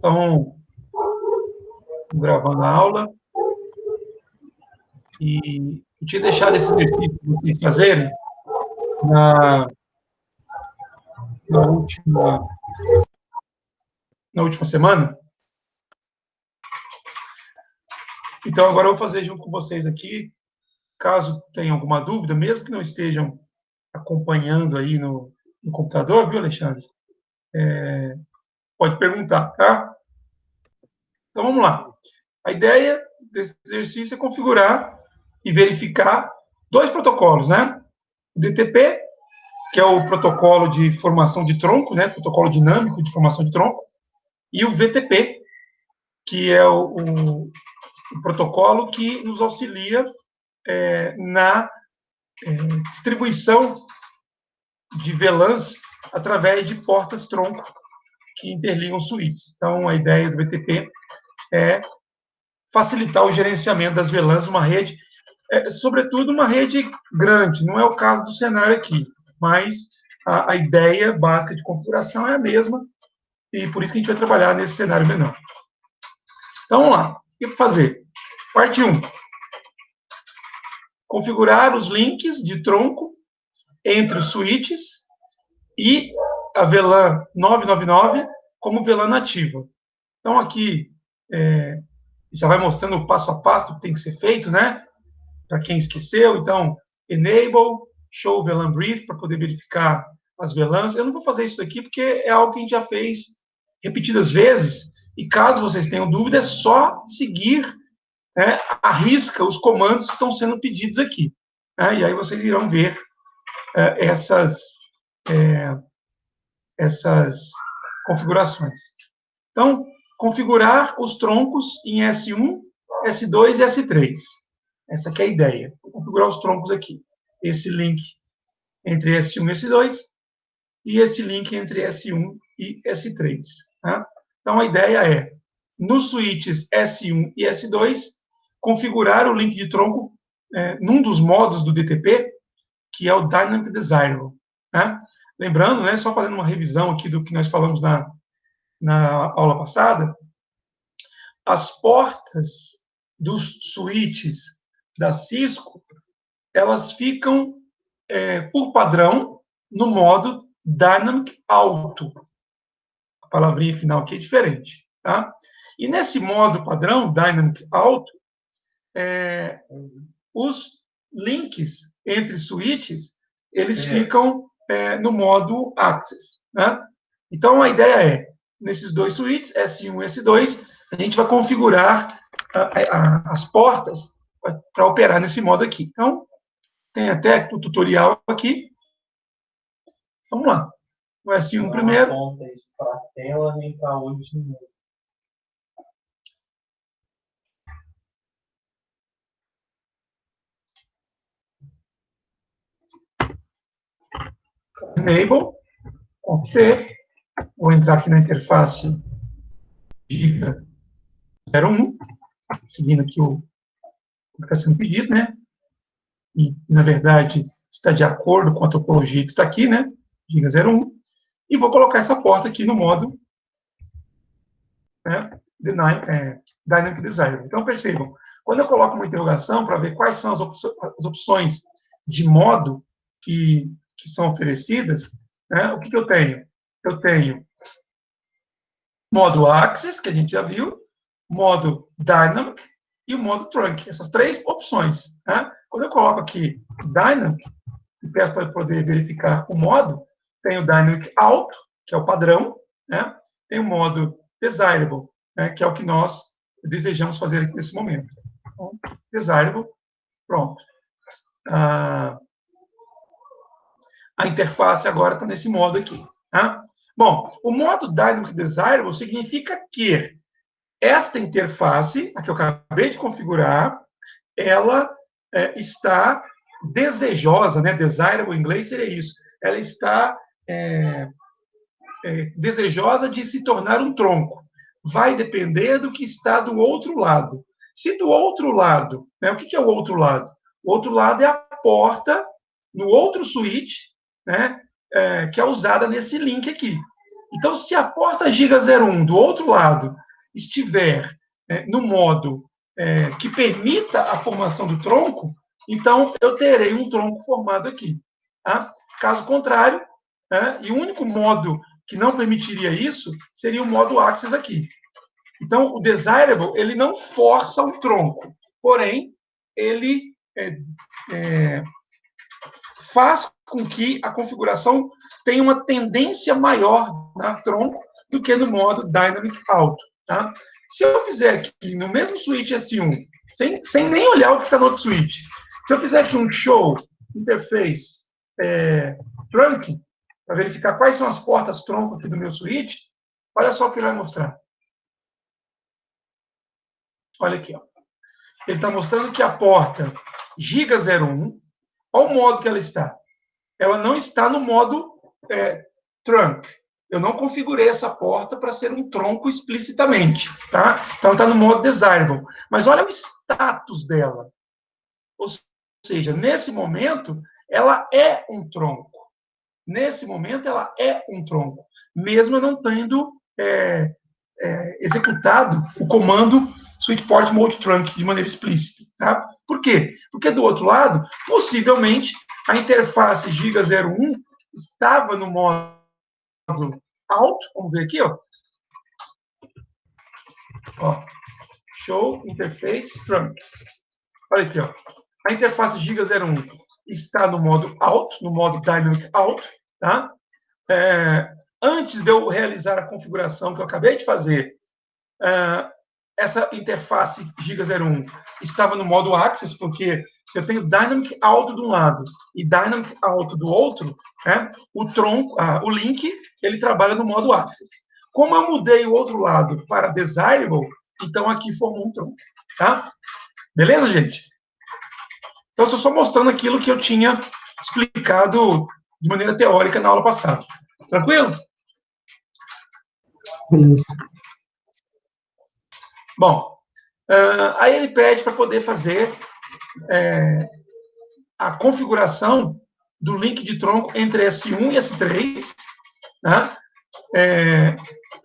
Então, gravando a aula. E eu tinha deixado esse exercício para vocês fazerem na última semana. Então, agora eu vou fazer junto com vocês aqui. Caso tenham alguma dúvida, mesmo que não estejam acompanhando aí no computador, viu, Alexandre? Pode perguntar, tá? Então, vamos lá. A ideia desse exercício é configurar e verificar dois protocolos, né? O DTP, que é o protocolo de formação de tronco, né? Protocolo dinâmico de formação de tronco, e o VTP, que é o protocolo que nos auxilia na distribuição de VLANs através de portas-tronco que interligam suítes. Então, a ideia do VTP é facilitar o gerenciamento das VLANs numa rede, sobretudo uma rede grande. Não é o caso do cenário aqui, mas a ideia básica de configuração é a mesma, e por isso que a gente vai trabalhar nesse cenário menor. Então, vamos lá. O que fazer? Parte 1. Configurar os links de tronco entre os switches e a VLAN 999 como VLAN nativa. Então, aqui já vai mostrando o passo a passo do que tem que ser feito, né? Para quem esqueceu. Então, enable, show VLAN brief, para poder verificar as VLANs. Eu não vou fazer isso daqui, porque é algo que a gente já fez repetidas vezes, e caso vocês tenham dúvida, é só seguir à risca os comandos que estão sendo pedidos aqui. E aí vocês irão ver essas configurações. Então, configurar os troncos em S1, S2 e S3. Essa aqui é a ideia. Vou configurar os troncos aqui. Esse link entre S1 e S2 e esse link entre S1 e S3. Tá? Então, a ideia é, nos switches S1 e S2, configurar o link de tronco num dos modos do DTP, que é o Dynamic Desirable. Né? Lembrando, né, só fazendo uma revisão aqui do que nós falamos na aula passada, as portas dos switches da Cisco, elas ficam, por padrão, no modo Dynamic Auto. A palavrinha final aqui é diferente. Tá? E nesse modo padrão, Dynamic Auto, os links entre switches, eles ficam no modo Access. Né? Então, a ideia é, nesses dois switches, S1 e S2, a gente vai configurar as portas para operar nesse modo aqui. Então, tem até o tutorial aqui. Vamos lá. O S1 primeiro. Para a tela, nem para hoje. Enable, C. Vou entrar aqui na interface Giga 01, seguindo aqui o que está sendo pedido, né? E, na verdade, está de acordo com a topologia que está aqui, né? Giga 01. E vou colocar essa porta aqui no modo Dynamic Desirable. Então, percebam, quando eu coloco uma interrogação para ver quais são as opções de modo que são oferecidas, né, o que eu tenho? Eu tenho modo Access, que a gente já viu, modo Dynamic e o modo Trunk. Essas três opções. Né? Quando eu coloco aqui Dynamic, e peço para poder verificar o modo, tem o Dynamic Auto, que é o padrão, né? Tem o modo Desirable, né, que é o que nós desejamos fazer aqui nesse momento. Então, Desirable, pronto. A interface agora está nesse modo aqui. Tá? Bom, o modo Dynamic Desirable significa que esta interface, a que eu acabei de configurar, ela está desejosa, né? Desirable em inglês seria isso. Ela está desejosa de se tornar um tronco. Vai depender do que está do outro lado. Se do outro lado, né, o que é o outro lado? O outro lado é a porta no outro switch, né, que é usada nesse link aqui. Então, se a porta giga01 do outro lado estiver no modo que permita a formação do tronco, então eu terei um tronco formado aqui. Tá? Caso contrário, e o único modo que não permitiria isso seria o modo axis aqui. Então, o desirable, ele não força o tronco, porém, ele faz com que a configuração tenha uma tendência maior na tronco do que no modo Dynamic Auto. Tá? Se eu fizer aqui no mesmo switch S1, sem nem olhar o que está no outro switch, se eu fizer aqui um show interface trunk, para verificar quais são as portas tronco aqui do meu switch, olha só o que ele vai mostrar. Olha aqui, ó. Ele está mostrando que a porta giga01, olha o modo que ela está. Ela não está no modo trunk. Eu não configurei essa porta para ser um tronco explicitamente. Tá? Então, está no modo desirable. Mas olha o status dela. Ou seja, nesse momento, ela é um tronco. Nesse momento, ela é um tronco. Mesmo eu não tendo executado o comando switchport mode trunk de maneira explícita. Tá? Por quê? Porque do outro lado, possivelmente, a interface giga01 estava no modo alto. Vamos ver aqui, ó. Show interface trunk. Olha aqui, ó. A interface giga01 está no modo alto, no modo dynamic auto, tá? Antes de eu realizar a configuração que eu acabei de fazer, essa interface giga01 estava no modo axis, porque se eu tenho dynamic auto de um lado e dynamic auto do outro, o tronco, o link, ele trabalha no modo axis. Como eu mudei o outro lado para desirable, então aqui formou um tronco, tá? Beleza, gente? Então, estou só mostrando aquilo que eu tinha explicado de maneira teórica na aula passada. Tranquilo? Beleza. Bom, aí ele pede para poder fazer a configuração do link de tronco entre S1 e S3, né,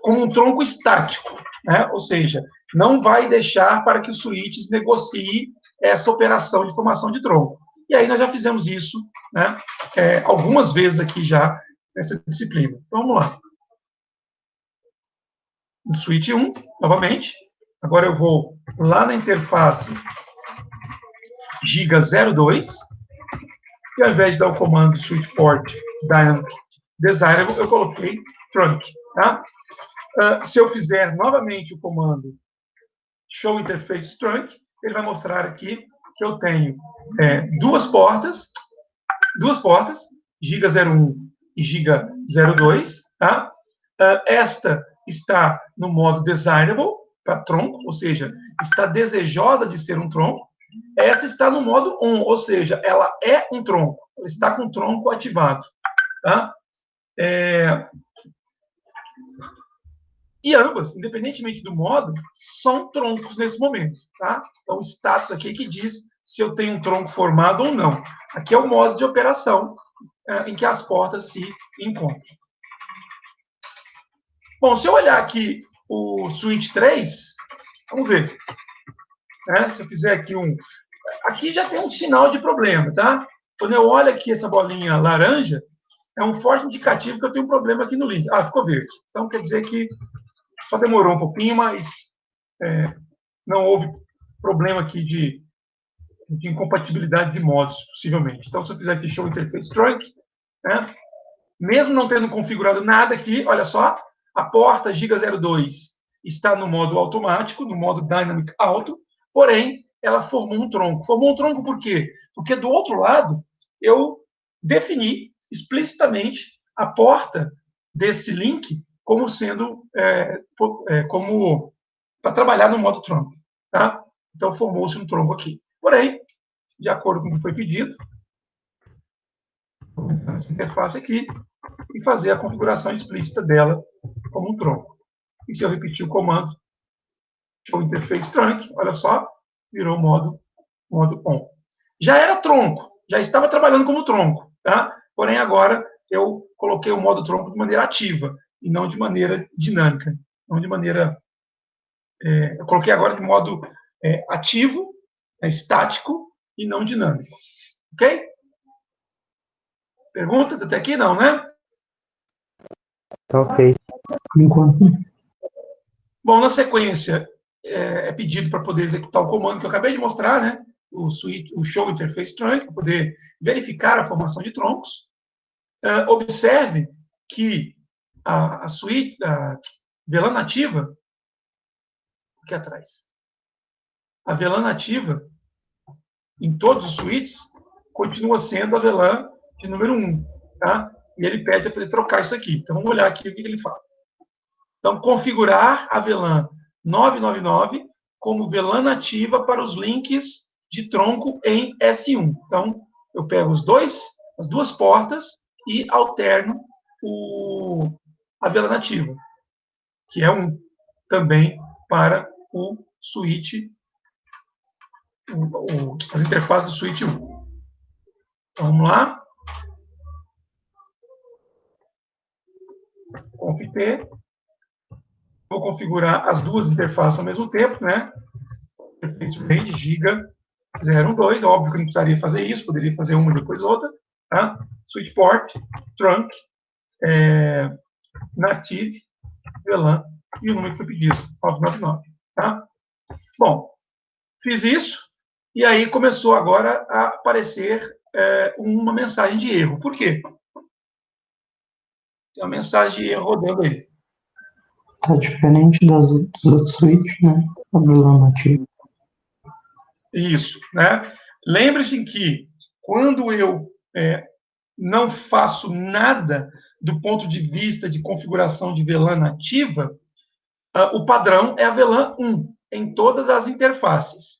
como um tronco estático, né, ou seja, não vai deixar para que os switches negociem essa operação de formação de tronco. E aí nós já fizemos isso, né, algumas vezes aqui já nessa disciplina. Então, vamos lá. No switch 1, novamente. Agora eu vou lá na interface giga02, e ao invés de dar o comando switchport dynamic desirable, eu coloquei trunk. Tá? Se eu fizer novamente o comando show interface trunk, ele vai mostrar aqui que eu tenho duas portas, giga01 e giga02. Tá? Esta está no modo desirable, para tronco, ou seja, está desejosa de ser um tronco. Essa está no modo on, ou seja, ela é um tronco, ela está com o tronco ativado. Tá? E ambas, independentemente do modo, são troncos nesse momento. Tá? Então, o status aqui que diz se eu tenho um tronco formado ou não. Aqui é o modo de operação em que as portas se encontram. Bom, se eu olhar aqui o switch 3, vamos ver. Se eu fizer aqui aqui já tem um sinal de problema, tá? Quando eu olho aqui essa bolinha laranja, é um forte indicativo que eu tenho um problema aqui no link. Ficou verde. Então, quer dizer que só demorou um pouquinho, mas não houve problema aqui de incompatibilidade de modos, possivelmente. Então, se eu fizer aqui show interface trunk, mesmo não tendo configurado nada aqui, olha só, a porta giga02 está no modo automático, no modo dynamic auto, porém, ela formou um tronco. Formou um tronco por quê? Porque do outro lado, eu defini explicitamente a porta desse link como sendo, como para trabalhar no modo tronco. Tá? Então, formou-se um tronco aqui. Porém, de acordo com o que foi pedido, vou entrar nessa interface aqui e fazer a configuração explícita dela como um tronco. E se eu repetir o comando show interface trunk, olha só, virou modo on. Já era tronco, já estava trabalhando como tronco, tá? Porém, agora eu coloquei o modo tronco de maneira ativa. e não de maneira dinâmica, não de maneira... eu coloquei agora de modo ativo, estático e não dinâmico. Ok? Perguntas até aqui? Não, né? Tá ok. Por enquanto. Bom, na sequência, é pedido para poder executar o comando que eu acabei de mostrar, né? O show interface trunk, para poder verificar a formação de troncos. Observe que a VLAN nativa, aqui atrás, a VLAN nativa, em todos os switches, continua sendo a VLAN de número 1, tá? E ele pede para poder trocar isso aqui. Então, vamos olhar aqui o que ele fala. Então, configurar a VLAN 999 como VLAN nativa para os links de tronco em S1. Então, eu pego as duas portas e alterno a VLAN nativa, que é 1, também para o switch, as interfaces do switch 1. Então, vamos lá. Conf-t. Vou configurar as duas interfaces ao mesmo tempo, né? Interface giga 012, óbvio que não precisaria fazer isso, poderia fazer uma e depois outra, tá? Switch port, trunk, native, VLAN e o número que foi pedido, 999, tá? Bom, fiz isso e aí começou agora a aparecer uma mensagem de erro. Por quê? Tem uma mensagem de erro rodando aí. Tá diferente dos outros switches, né? A VLAN nativa. Isso, né? Lembre-se que quando eu não faço nada do ponto de vista de configuração de VLAN nativa, o padrão é a VLAN 1 em todas as interfaces.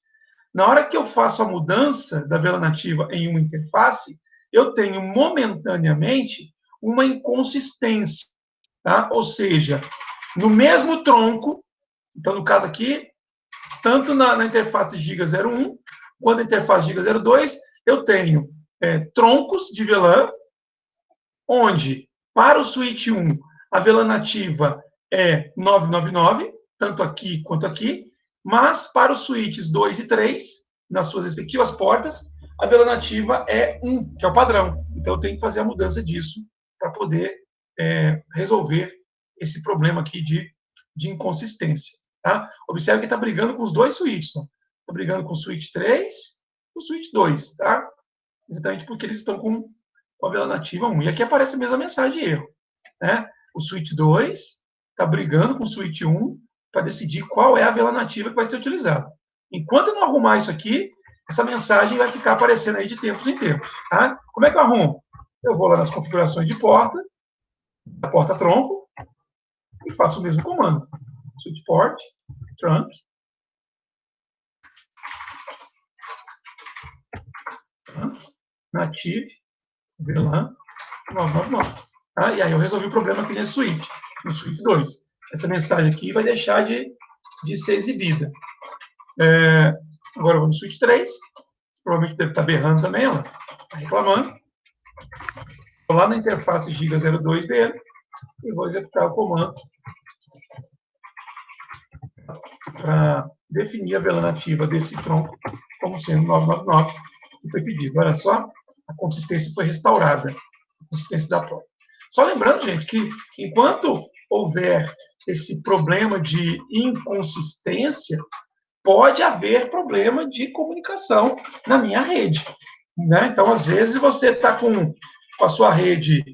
Na hora que eu faço a mudança da VLAN nativa em uma interface, eu tenho momentaneamente uma inconsistência, tá? Ou seja, no mesmo tronco, então no caso aqui, tanto na interface Giga 01 quanto na interface Giga 02, eu tenho troncos de VLAN, onde para o switch 1 a VLAN nativa é 999, tanto aqui quanto aqui, mas para os switches 2 e 3, nas suas respectivas portas, a VLAN nativa é 1, que é o padrão. Então eu tenho que fazer a mudança disso para poder resolver esse problema aqui de inconsistência. Tá? Observe que está brigando com os dois switches. Está brigando com o switch 3 e o switch 2. Tá? Exatamente porque eles estão com a VLAN nativa 1. E aqui aparece a mesma mensagem de erro. Né? O switch 2 está brigando com o switch 1 para decidir qual é a VLAN nativa que vai ser utilizada. Enquanto eu não arrumar isso aqui, essa mensagem vai ficar aparecendo aí de tempos em tempos. Tá? Como é que eu arrumo? Eu vou lá nas configurações de porta, da porta tronco, e faço o mesmo comando. Switch port, trunk, native, VLAN, 999. Tá? E aí eu resolvi o problema aqui nesse switch, no switch 2. Essa mensagem aqui vai deixar de ser exibida. Agora eu vou no switch 3, provavelmente deve estar berrando também, ela está reclamando. Vou lá na interface Giga 02 dele e vou executar o comando para definir a VLAN nativa desse tronco como sendo 999, que foi pedido. Olha só, a consistência foi restaurada, a consistência da prova. Só lembrando, gente, que enquanto houver esse problema de inconsistência, pode haver problema de comunicação na minha rede. Né? Então, às vezes, você está com a sua rede,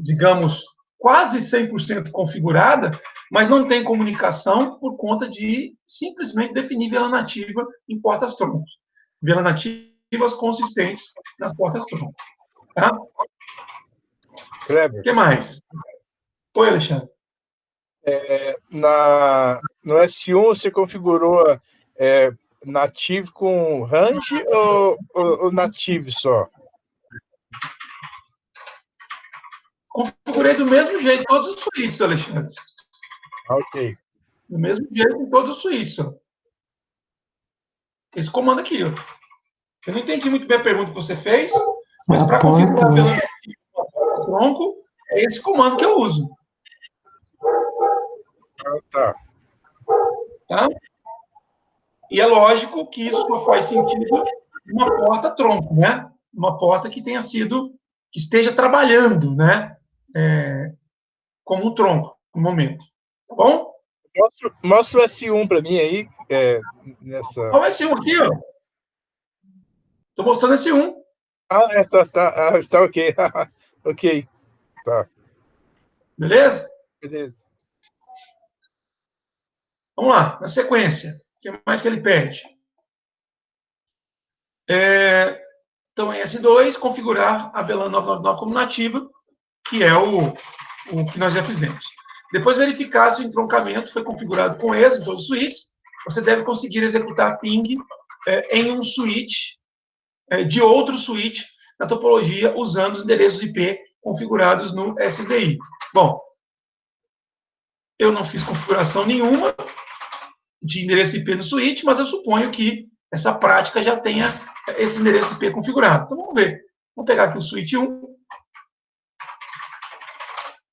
digamos, quase 100% configurada, mas não tem comunicação por conta de simplesmente definir VLAN nativa em portas troncos. VLAN nativas consistentes nas portas troncos. Tá? Kleber. O que mais? Oi, Alexandre. No S1 você configurou native com range ou native só? Configurei do mesmo jeito todos os switches, Alexandre. Ok. Do mesmo jeito em todos os switches. Ó. Esse comando aqui. Ó. Eu não entendi muito bem a pergunta que você fez, mas para configurar o tronco é esse comando que eu uso. Tá. Tá? E é lógico que isso só faz sentido numa porta tronco, né? Uma porta que tenha sido, que esteja trabalhando, né? Como um tronco, no momento. Tá bom? Mostra o S1 para mim aí. Nessa... Olha o S1 aqui, ó. Estou mostrando S1. Tá ok. Ok. Tá. Beleza? Beleza. Vamos lá, na sequência. O que mais que ele pede? Então, em S2, configurar a VLAN 999 como nativa, que é o que nós já fizemos. Depois, verificar se o entroncamento foi configurado com êxito em todos os switches. Você deve conseguir executar ping em um switch, de outro switch, na topologia, usando os endereços IP configurados no SDI. Bom, eu não fiz configuração nenhuma de endereço IP no switch, mas eu suponho que essa prática já tenha esse endereço IP configurado. Então, vamos ver. Vamos pegar aqui o switch 1.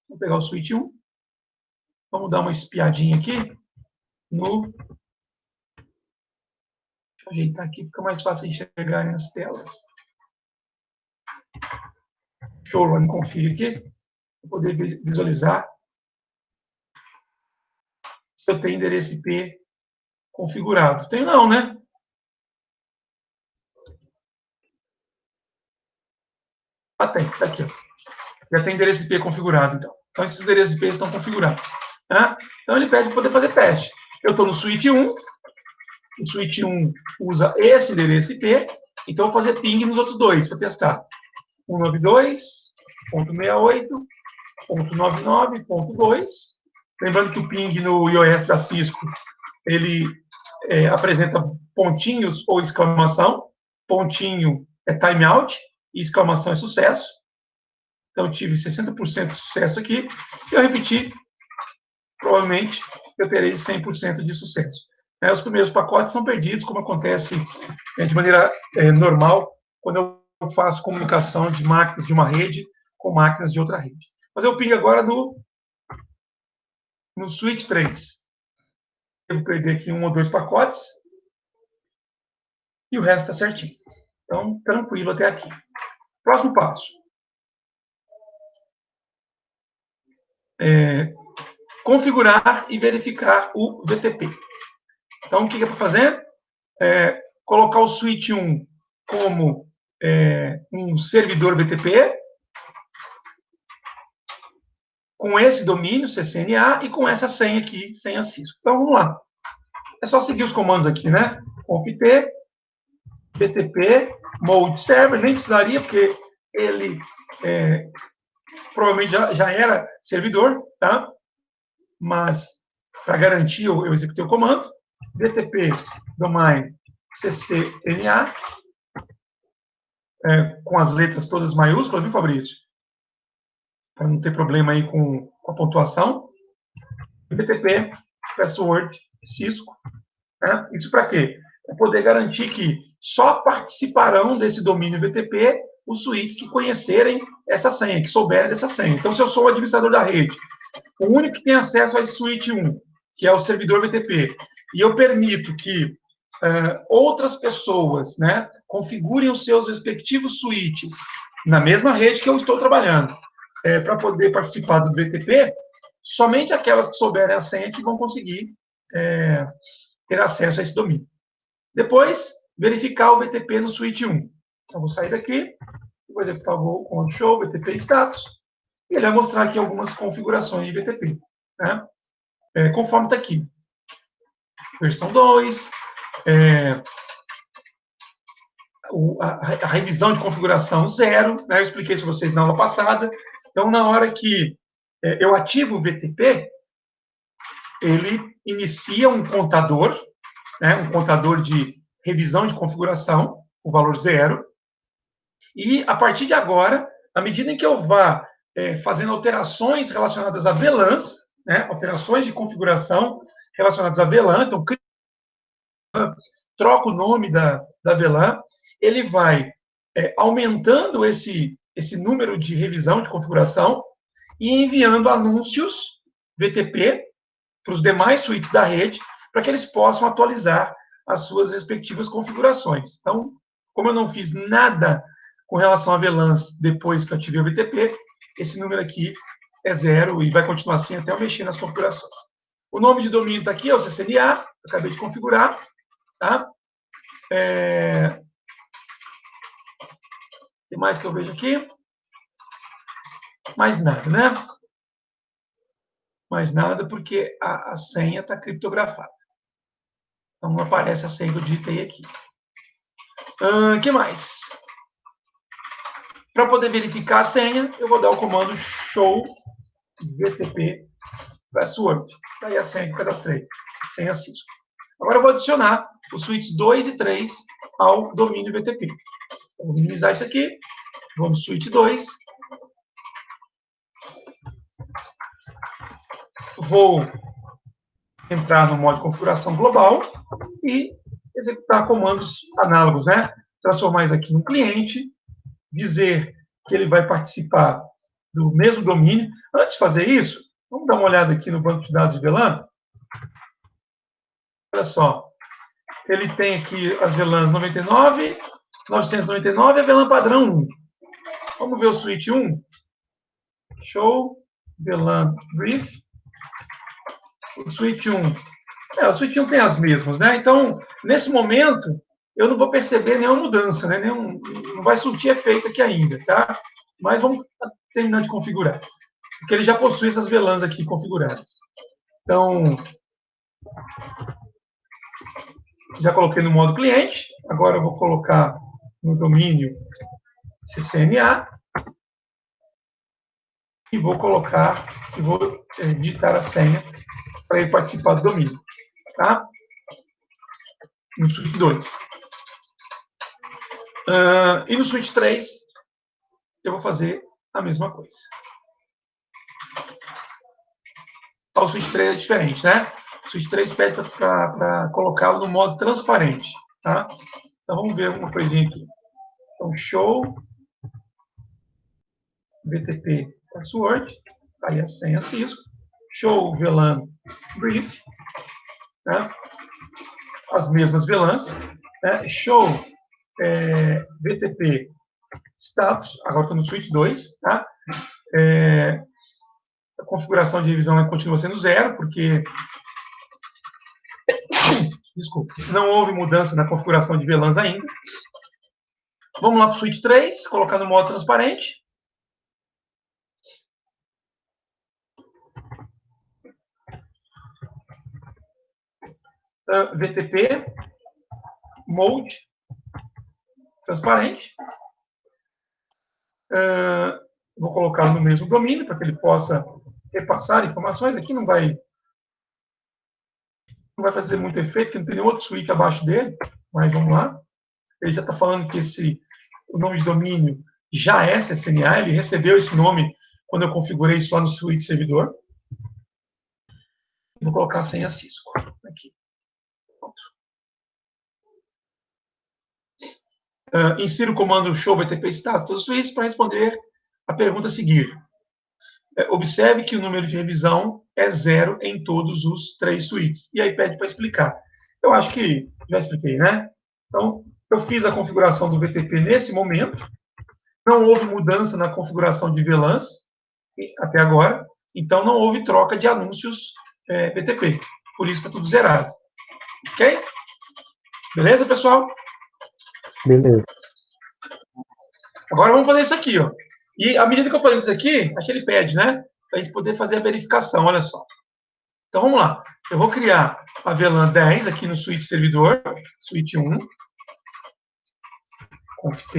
Vamos pegar o switch 1. Vamos dar uma espiadinha aqui no... Deixa eu ajeitar aqui, fica mais fácil enxergarem as telas. Deixa eu run config aqui, para poder visualizar se eu tenho endereço IP configurado. Tenho não, né? Tem, está aqui. Ó. Já tem endereço IP configurado, então. Então, esses endereços IP estão configurados. Tá? Então, ele pede para poder fazer teste. Eu estou no switch 1. O switch 1 usa esse endereço IP. Então, eu vou fazer ping nos outros dois para testar. 192.68.99.2. Lembrando que o ping no iOS da Cisco, ele apresenta pontinhos ou exclamação. Pontinho é timeout e exclamação é sucesso. Então, tive 60% de sucesso aqui. Se eu repetir, provavelmente eu terei 100% de sucesso. Os primeiros pacotes são perdidos, como acontece de maneira normal quando eu faço comunicação de máquinas de uma rede com máquinas de outra rede. Mas eu ping agora no switch 3. Devo perder aqui 1 ou 2 pacotes e o resto está certinho. Então, tranquilo até aqui. Próximo passo. Configurar e verificar o VTP. Então, o que é para fazer? Colocar o switch 1 como um servidor VTP, com esse domínio, CCNA, e com essa senha aqui, senha Cisco. Então, vamos lá. É só seguir os comandos aqui, né? conft VTP, mode server, nem precisaria, porque ele provavelmente já era servidor, tá? Mas, para garantir, eu executei o comando. VTP domain CCNA, com as letras todas maiúsculas, viu, Fabrício? Para não ter problema aí com a pontuação. VTP, password, Cisco. Né? Isso para quê? Para poder garantir que só participarão desse domínio VTP os switches que conhecerem essa senha, que souberem dessa senha. Então, se eu sou o administrador da rede, o único que tem acesso a esse switch 1, que é o servidor VTP, e eu permito que outras pessoas, né, configurem os seus respectivos switches na mesma rede que eu estou trabalhando, para poder participar do VTP, somente aquelas que souberem a senha que vão conseguir ter acesso a esse domínio. Depois, verificar o VTP no switch 1. Então, vou sair daqui, vou executar o Ctrl Show, VTP status, e ele vai mostrar aqui algumas configurações de VTP. Né? Conforme está aqui. Versão 2, a revisão de configuração 0, né? Eu expliquei isso para vocês na aula passada. Então, na hora que eu ativo o VTP, ele inicia um contador, né? Um contador de revisão de configuração, o valor 0, e a partir de agora, à medida em que eu vá fazendo alterações relacionadas a VLANs, né? Alterações de configuração relacionadas a VLAN, então, troca o nome da VLAN, ele vai aumentando esse número de revisão de configuração, e enviando anúncios VTP para os demais suítes da rede, para que eles possam atualizar as suas respectivas configurações. Então, como eu não fiz nada com relação a VLANs depois que eu ativei o VTP, esse número aqui é 0 e vai continuar assim até eu mexer nas configurações. O nome de domínio está aqui, é o CCNA, eu acabei de configurar. Tá? O que mais que eu vejo aqui? Mais nada, né? Mais nada, porque a senha está criptografada. Então, não aparece a senha que eu digitei aqui. O que mais? Para poder verificar a senha, eu vou dar o comando show VTP password. Daí a senha que eu cadastrei, senha Cisco. Agora eu vou adicionar os suítes 2 e 3 ao domínio VTP. Eu vou minimizar isso aqui. Vou no suíte 2. Vou entrar no modo de configuração global e executar comandos análogos, né? Transformar isso aqui num cliente, dizer que ele vai participar do mesmo domínio. Antes de fazer isso, vamos dar uma olhada aqui no banco de dados de VLAN. Olha só, ele tem aqui as VLANs 99, 999 e a VLAN padrão 1. Vamos ver o suíte 1. Show, VLAN brief. O suíte 1. O suíte 1 tem as mesmas, né? Então, nesse momento, eu não vou perceber nenhuma mudança, né? Não vai surtir efeito aqui ainda, tá? Mas vamos terminar de configurar. Porque ele já possui essas VLANs aqui configuradas. Então, já coloquei no modo cliente. Agora eu vou colocar no domínio CCNA. E vou digitar a senha para ele participar do domínio. Tá? No suíte 2. E no suíte 3, eu vou fazer a mesma coisa. O suíte 3 é diferente, né? O suíte 3 pede para colocá-lo no modo transparente. Tá? Então, vamos ver uma coisinha aqui. Então, show VTP password. Aí a senha Cisco. Show VLAN brief. Né? As mesmas VLANs. Né? Show VTP status. Agora estou no suíte 2. Tá? A configuração de revisão continua sendo 0, porque desculpa, não houve mudança na configuração de VLANs ainda. Vamos lá para o suíte 3, colocar no modo transparente. VTP mode transparente. Vou colocar no mesmo domínio para que ele possa repassar informações. Aqui não vai fazer muito efeito, porque não tem nenhum outro suíte abaixo dele, mas vamos lá. Ele já está falando que o nome de domínio já é CCNA, ele recebeu esse nome quando eu configurei isso lá no suíte servidor. Vou colocar a senha Cisco aqui. Insira o comando show VTP status todos os suítes para responder a pergunta a seguir. Observe que o número de revisão é 0 em todos os 3 suítes. E aí pede para explicar. Eu acho que já expliquei, né? Então, eu fiz a configuração do VTP nesse momento. Não houve mudança na configuração de VLANs até agora. Então, não houve troca de anúncios VTP. Por isso está tudo zerado. Ok? Beleza, pessoal? Beleza. Agora vamos fazer isso aqui, ó. E à medida que eu fazer isso aqui, acho que ele pede, né? Para a gente poder fazer a verificação, olha só. Então vamos lá. Eu vou criar a VLAN 10 aqui no suíte servidor, suíte 1. Conft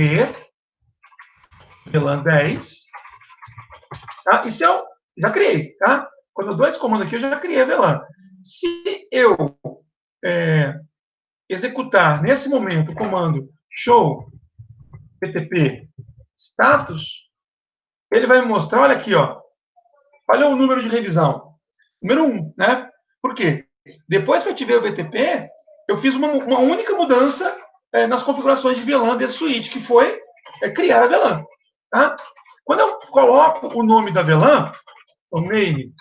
VLAN 10. Tá? Isso eu já criei, tá? Quando eu dou esse comando aqui, eu já criei a VLAN. Se eu executar nesse momento o comando show VTP status, ele vai me mostrar, olha aqui, ó. Olha o número de revisão. Número 1, né? Por quê? Depois que eu ativei o VTP, eu fiz uma única mudança nas configurações de VLAN desse suíte, que foi criar a VLAN. Tá? Quando eu coloco o nome da VLAN, Então, name,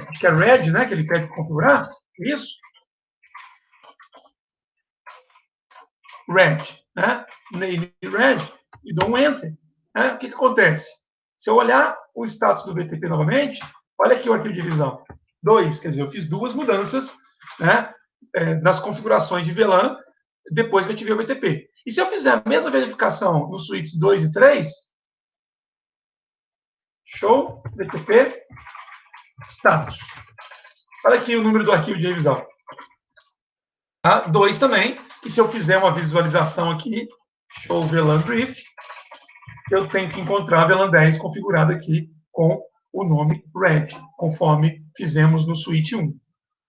acho que é red, né, que ele quer configurar, isso. Red, né? Name red, e dou um enter. Né? O que acontece? Se eu olhar o status do VTP novamente, olha aqui o arquivo de revisão. 2, quer dizer, eu fiz 2 mudanças, né, nas configurações de VLAN depois que eu ativei o VTP. E se eu fizer a mesma verificação no switch 2 e 3, show, VTP, status. Olha aqui o número do arquivo de revisão. 2 também. E se eu fizer uma visualização aqui, show VLAN brief, eu tenho que encontrar a VLAN 10 configurada aqui com o nome red, conforme fizemos no switch 1.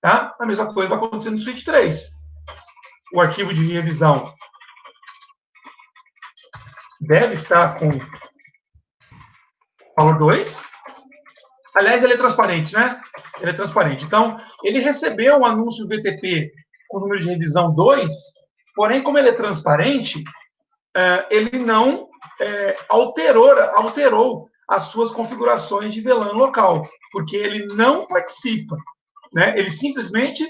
Tá? A mesma coisa vai acontecer no switch 3. O arquivo de revisão deve estar com valor 2. Aliás, ele é transparente, né? Ele é transparente. Então, ele recebeu um anúncio VTP com o número de revisão 2, porém, como ele é transparente, ele não alterou as suas configurações de VLAN local, porque ele não participa, né? Ele simplesmente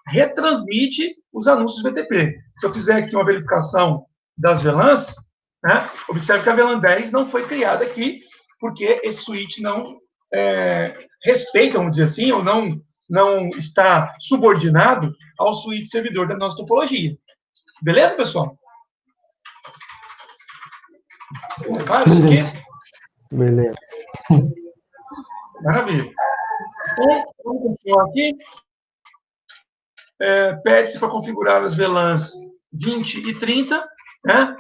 retransmite os anúncios VTP. Se eu fizer aqui uma verificação das VLANs, né, observe que a VLAN 10 não foi criada aqui, porque esse switch não respeita, vamos dizer assim, ou não está subordinado ao switch servidor da nossa topologia. Beleza, pessoal? Claro isso aqui? Beleza. Maravilha. Então, vamos continuar aqui. Pede-se para configurar as VLANs 20 e 30. Né?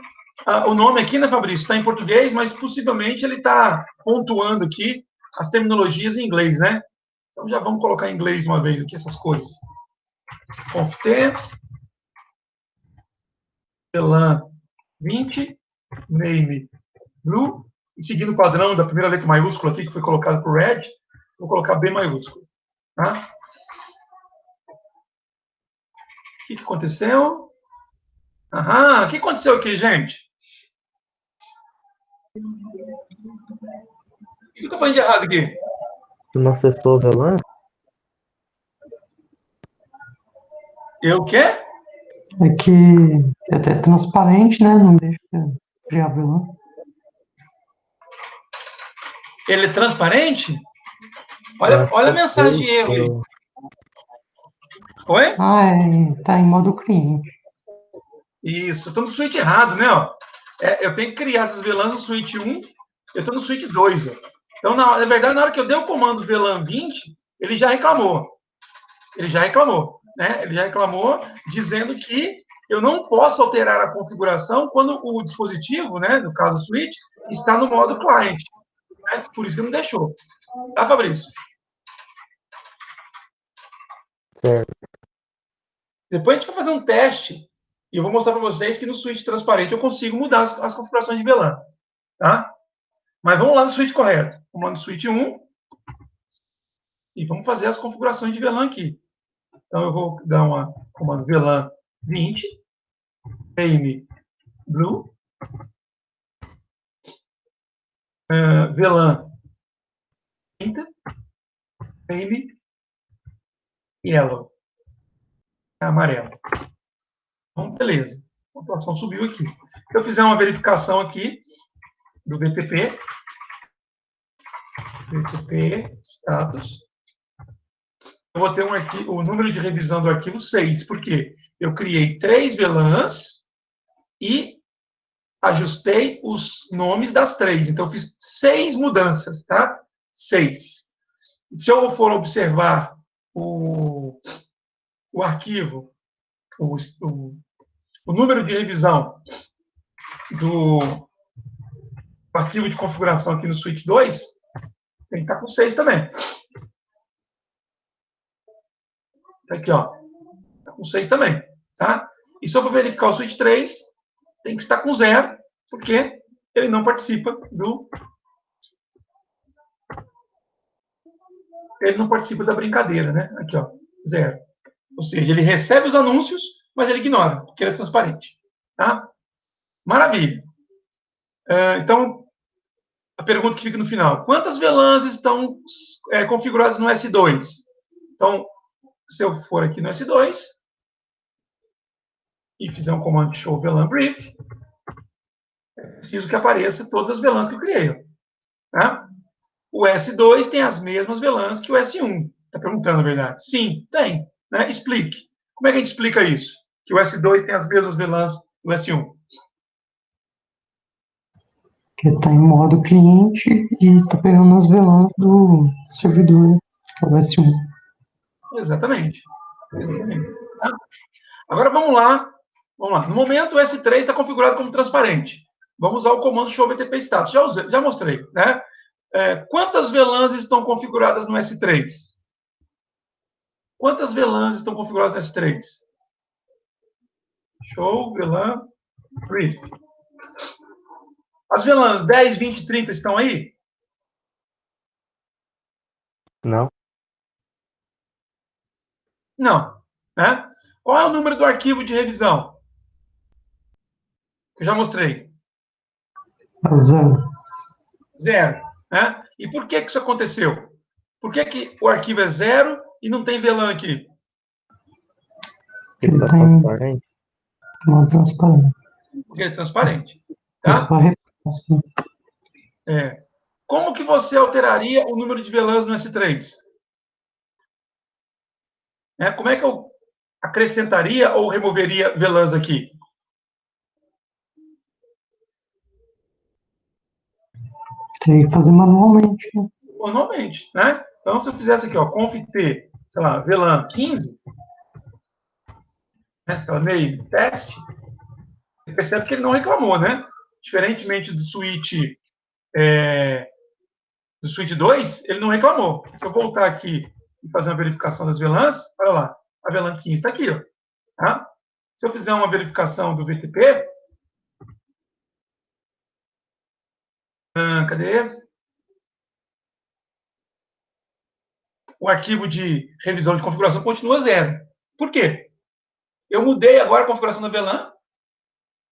O nome aqui, né, Fabrício, está em português, mas possivelmente ele está pontuando aqui as terminologias em inglês, né? Então já vamos colocar em inglês de uma vez aqui essas coisas. Conft, VLAN 20, name blue, e seguindo o padrão da primeira letra maiúscula aqui, que foi colocado por red, vou colocar B maiúsculo. Tá? O que aconteceu? O que aconteceu aqui, gente? O que eu estou falando de errado aqui? Tu não acessou o VLAN? Eu o quê? É que é até transparente, né? Não deixa criar VLAN. Ele é transparente? Olha a mensagem de erro aí. Oi? Tá em modo cliente. Isso, estou no switch errado, né? Ó. Eu tenho que criar essas VLANs no switch 1, eu estou no switch 2. Ó. Então, na verdade, na hora que eu dei o comando VLAN 20, ele já reclamou. Ele já reclamou, né? Ele já reclamou dizendo que eu não posso alterar a configuração quando o dispositivo, né, no caso o switch, está no modo client. Né? Por isso que não deixou. Tá, Fabrício? Certo. Depois a gente vai fazer um teste e eu vou mostrar para vocês que no switch transparente eu consigo mudar as configurações de VLAN. Tá? Mas vamos lá no switch correto. Vamos lá no switch 1 e vamos fazer as configurações de VLAN aqui. Então, eu vou dar uma comando VLAN 20, name blue, VLAN 30, name yellow, amarelo. Então, beleza. A pontuação subiu aqui. Se eu fizer uma verificação aqui do VTP status, eu vou ter o número de revisão do arquivo 6, porque eu criei 3 VLANs e ajustei os nomes das 3. Então, eu fiz 6 mudanças, tá? 6. Se eu for observar o arquivo, o número de revisão do arquivo de configuração aqui no switch 2, tem que estar com 6 também. Aqui, ó. Está com 6 também, tá? E se eu for verificar o switch 3, tem que estar com 0, porque ele não participa da brincadeira, né? Aqui, ó, 0. Ou seja, ele recebe os anúncios, mas ele ignora, porque ele é transparente. Tá? Maravilha. Então, a pergunta que fica no final. Quantas VLANs estão configuradas no S2? Então, se eu for aqui no S2 e fizer um comando show VLAN brief, é preciso que apareça todas as VLANs que eu criei. Tá? O S2 tem as mesmas VLANs que o S1. Está perguntando, na verdade? Sim, tem. Né? Explique. Como é que a gente explica isso? Que o S2 tem as mesmas VLANs do S1. Que está em modo cliente e está pegando as VLANs do servidor, que é o S1. Exatamente. Tá? Agora vamos lá. No momento, o S3 está configurado como transparente. Vamos usar o comando show VTP status. Já mostrei. Né? Quantas VLANs estão configuradas no S3? Quantas VLANs estão configuradas no S3? Show VLAN brief. As VLANs 10, 20, 30 estão aí? Não. Não. Né? Qual é o número do arquivo de revisão? Eu já mostrei. 0. 0. Né? E por que isso aconteceu? Por que o arquivo é 0 e não tem VLAN aqui? Ele tá transparente. Modo transparente. Porque ele é transparente. Tá? Só Como que você alteraria o número de VLANs no S3? Como é que eu acrescentaria ou removeria VLANs aqui? Teria que fazer manualmente, né? Manualmente, né? Então, se eu fizesse aqui, ó, conft, sei lá, VLAN 15, né, sei lá, name, teste, você percebe que ele não reclamou, né? Diferentemente do switch 2, ele não reclamou. Se eu voltar aqui e fazer uma verificação das VLANs, olha lá, a VLAN 15 está aqui, ó. Tá? Se eu fizer uma verificação do VTP, cadê? O arquivo de revisão de configuração continua 0. Por quê? Eu mudei agora a configuração da VLAN.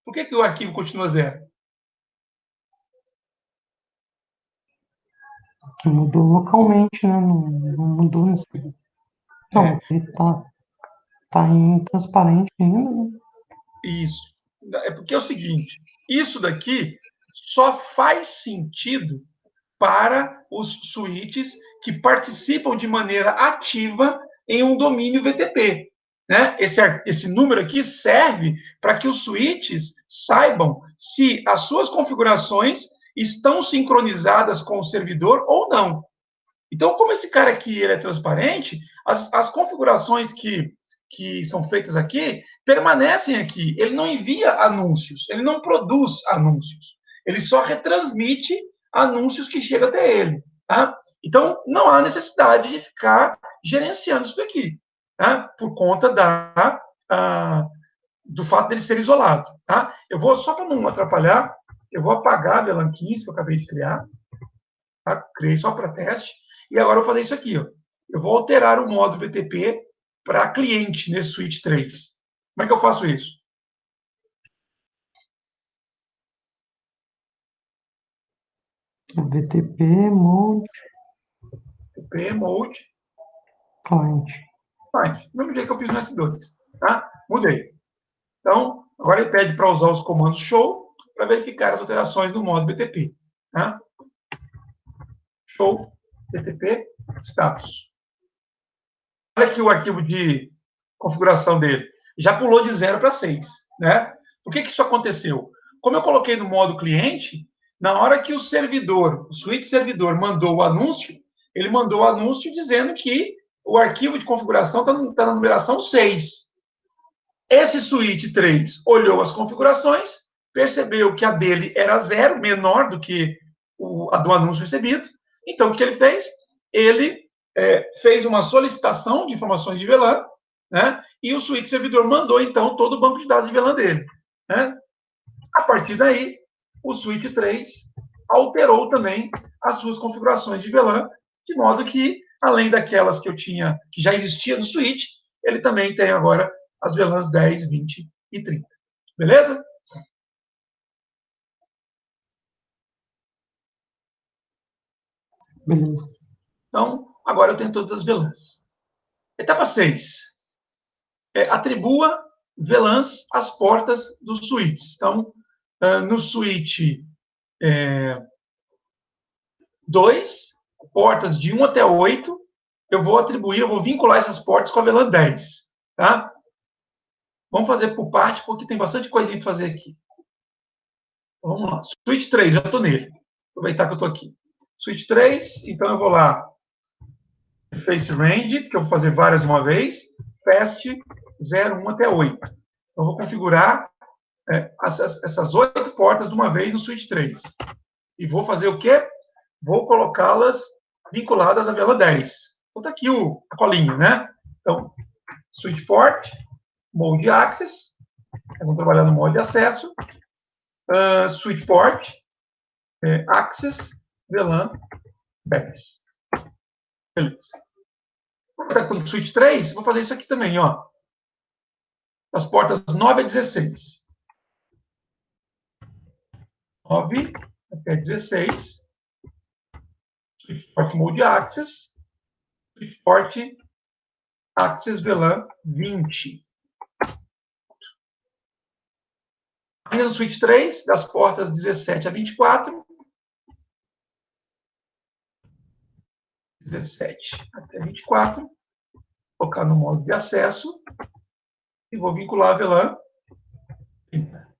Por que o arquivo continua 0? Mudou localmente, né? Não mudou no servidor. Não, ele tá em transparente ainda, né? Isso. É porque é o seguinte, isso daqui só faz sentido para os switches que participam de maneira ativa em um domínio VTP. Né? Esse número aqui serve para que os switches saibam se as suas configurações estão sincronizadas com o servidor ou não. Então, como esse cara aqui ele é transparente, as configurações que são feitas aqui permanecem aqui. Ele não envia anúncios, ele não produz anúncios. Ele só retransmite anúncios que chegam até ele. Tá? Então, não há necessidade de ficar gerenciando isso daqui, tá? Por conta do fato dele ser isolado. Tá? Eu vou, só para não atrapalhar, eu vou apagar a VLAN 15 que eu acabei de criar. Tá? Criei só para teste. E agora eu vou fazer isso aqui. Ó. Eu vou alterar o modo VTP para cliente nesse switch 3. Como é que eu faço isso? VTP mode VTP mode client. client. Do mesmo jeito que eu fiz no S2. Tá? Mudei. Então, agora ele pede para usar os comandos show para verificar as alterações do modo VTP. Tá? Show VTP status. Olha aqui o arquivo de configuração dele. Já pulou de 0 para 6. Né? Por que isso aconteceu? Como eu coloquei no modo cliente, na hora que o switch servidor mandou o anúncio, ele mandou o anúncio dizendo que o arquivo de configuração está na numeração 6. Esse switch 3 olhou as configurações, percebeu que a dele era 0, menor do que a do anúncio recebido. Então, o que ele fez? Ele fez uma solicitação de informações de VLAN, né? E o switch servidor mandou, então, todo o banco de dados de VLAN dele. Né? A partir daí, o switch 3 alterou também as suas configurações de VLAN, de modo que, além daquelas que que já existia no switch, ele também tem agora as VLANs 10, 20 e 30. Beleza? Beleza. Então, agora eu tenho todas as VLANs. Etapa 6. Atribua VLANs às portas dos switches. Então, no switch 2, portas de 1 até 8, eu vou vincular essas portas com a VLAN 10. Tá? Vamos fazer por parte, porque tem bastante coisinha para fazer aqui. Então, vamos lá. Switch 3, já estou nele. Aproveitar que eu estou aqui. Switch 3, então eu vou lá. Face Range, que eu vou fazer várias de uma vez. Fast 0, 1 até 8. Então, eu vou configurar essas 8 portas de uma vez no Switch 3. E vou fazer o quê? Vou colocá-las vinculadas à VLAN 10. Então, está aqui a colinha, né? Então, Switch Port, Mode Access. Vamos trabalhar no modo de acesso. Switch Port, Access, VLAN 10. Beleza. Com o Switch 3, vou fazer isso aqui também, ó. Das portas 9 a 16. 9 até 16. Switch Port Mode Access. Switch Port Access VLAN 20. Ainda no Switch 3, das portas 17 a 24. 17 até 24. Vou colocar no modo de acesso. E vou vincular a VLAN 30.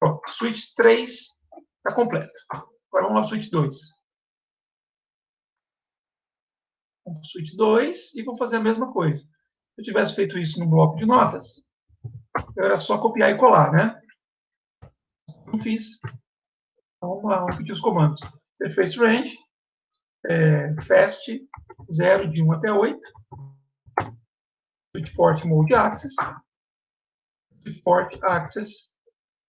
Pronto, Switch 3 está completo. Agora vamos lá para o Switch 2. Vamos para o Switch 2 e vamos fazer a mesma coisa. Se eu tivesse feito isso no bloco de notas, eu era só copiar e colar, né? Não fiz. Então vamos lá, vamos pedir os comandos. Interface Range, Fast, 0 de 1 até 8. Switch Port Mode Access. Switch Port Access,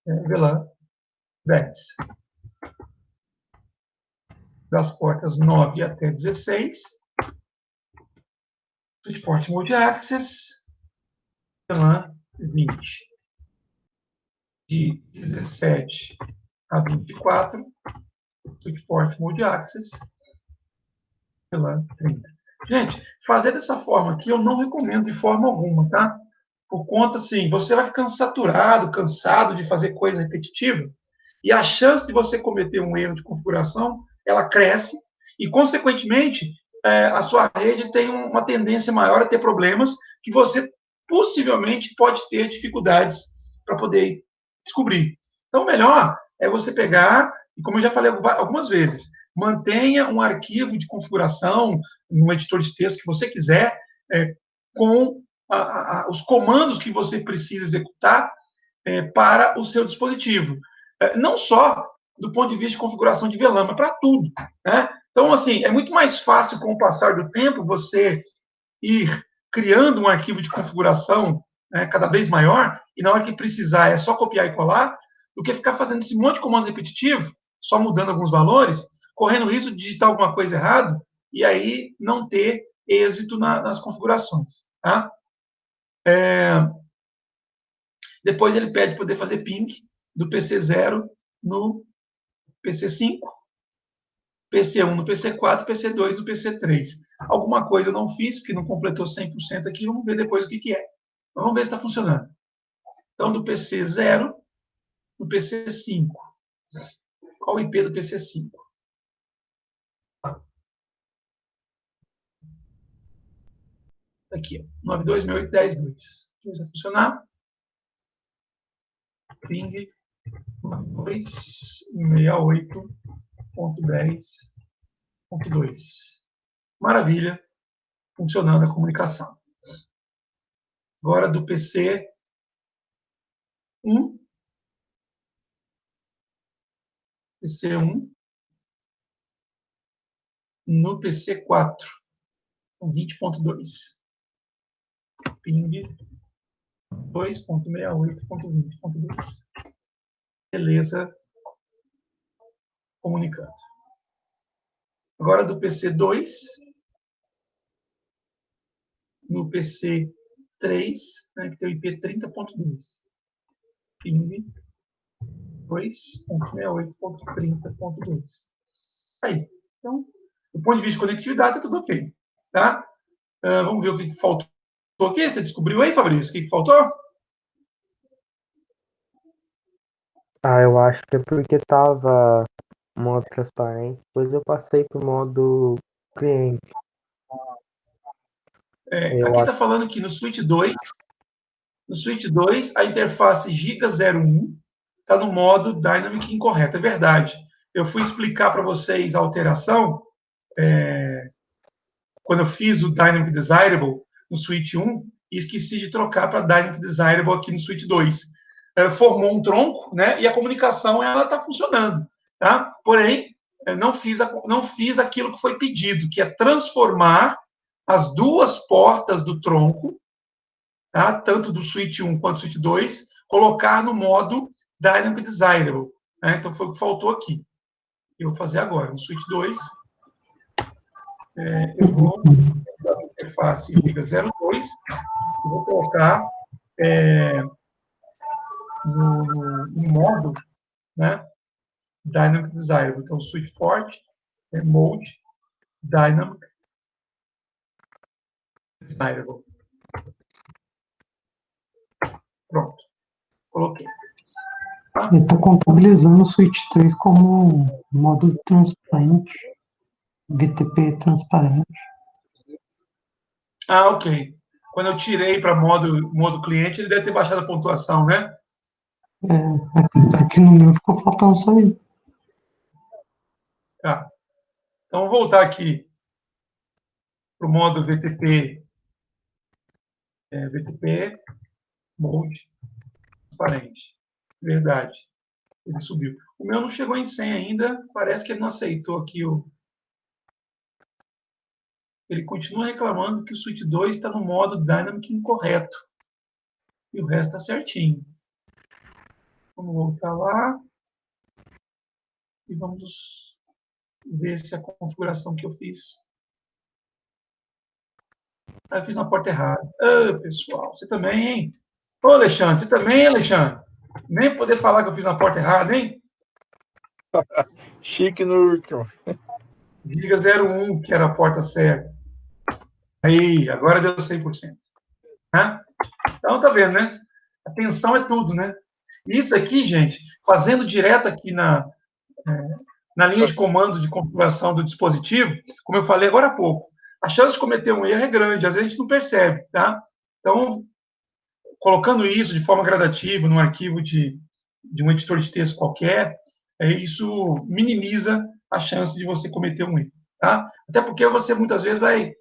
VLAN 10. Das portas 9 até 16. Switch Port Mode Access, VLAN 20. De 17 a 24. Switch Port Mode Access, VLAN 30. Gente, fazer dessa forma aqui eu não recomendo de forma alguma, tá? Por conta, assim, você vai ficando saturado, cansado de fazer coisa repetitiva, e a chance de você cometer um erro de configuração, ela cresce, e, consequentemente, a sua rede tem uma tendência maior a ter problemas que você possivelmente pode ter dificuldades para poder descobrir. Então, o melhor é você pegar, e como eu já falei algumas vezes, mantenha um arquivo de configuração, um editor de texto que você quiser, com os comandos que você precisa executar para o seu dispositivo. Não só do ponto de vista de configuração de VLAN, mas para tudo. Né? Então, assim, é muito mais fácil, com o passar do tempo, você ir criando um arquivo de configuração cada vez maior, e na hora que precisar é só copiar e colar, do que ficar fazendo esse monte de comando repetitivo, só mudando alguns valores, correndo o risco de digitar alguma coisa errada, e aí não ter êxito nas configurações. Tá? Depois ele pede poder fazer ping do PC 0 no PC 5, PC 1 no PC 4, PC 2 no PC 3. Alguma coisa eu não fiz, porque não completou 100% aqui, vamos ver depois o que é. Mas vamos ver se está funcionando. Então, do PC 0 no PC 5. Qual o IP do PC 5? Aqui, 92.68.10.2. Vai funcionar. Ping 268.10.2. Maravilha, funcionando a comunicação. Agora do PC 1. PC 1 no PC 4. 20.2. Ping 2.68.20.2. Beleza, comunicando. Agora do PC 2 no PC 3, que tem o IP 30.2. Ping 2.68.30.2. Aí, então, Do ponto de vista de conectividade, está tudo ok. Tá? Vamos ver o que faltou aqui. Você descobriu aí, Fabrício? O que faltou? Eu acho que é porque tava modo transparente, depois eu passei pro modo cliente. Eu Aqui está acho. falando que no Switch 2, a interface Giga01 está no modo Dynamic incorreto. É verdade. Eu fui explicar para vocês a alteração quando eu fiz o Dynamic Desirable no Switch 1 e esqueci de trocar para Dynamic Desirable aqui no Switch 2. Formou um tronco, né? E a comunicação ela está funcionando, tá? Porém, não fiz aquilo que foi pedido, que é transformar as duas portas do tronco, tá? Tanto do Switch 1 quanto do Switch 2, colocar no modo Dynamic Desirable. Né? Então, foi o que faltou aqui. Eu vou fazer agora. No Switch 2, eu vou pegar a interface Giga 02 e vou colocar no modo, né, Dynamic Desirable. Então, Switch Port, Mode, Dynamic Desirable. Pronto. Coloquei. Ele está contabilizando o Switch 3 como modo transparente, VTP transparente. Ok. Quando eu tirei para modo cliente, ele deve ter baixado a pontuação, né? Aqui no meu ficou faltando só isso. Tá. Então, vou voltar aqui para o modo VTP, VTP, Mode, transparente. Verdade. Ele subiu. O meu não chegou em 100 ainda. Parece que ele não aceitou aqui Ele continua reclamando que o Switch 2 está no modo Dynamic incorreto. E o resto está certinho. Vamos voltar lá. E vamos ver se a configuração que eu fiz. Eu fiz na porta errada. Pessoal, você também, hein? Ô, Alexandre, você também, Alexandre? Nem poder falar que eu fiz na porta errada, hein? Chique no Giga 01, que era a porta certa. Aí, agora deu 100%. Né? Então, tá vendo, né? Atenção é tudo, né? Isso aqui, gente, fazendo direto aqui na linha de comando de configuração do dispositivo, como eu falei agora há pouco, a chance de cometer um erro é grande, às vezes a gente não percebe, tá? Então, colocando isso de forma gradativa num arquivo de um editor de texto qualquer, isso minimiza a chance de você cometer um erro, tá? Até porque você muitas vezes vai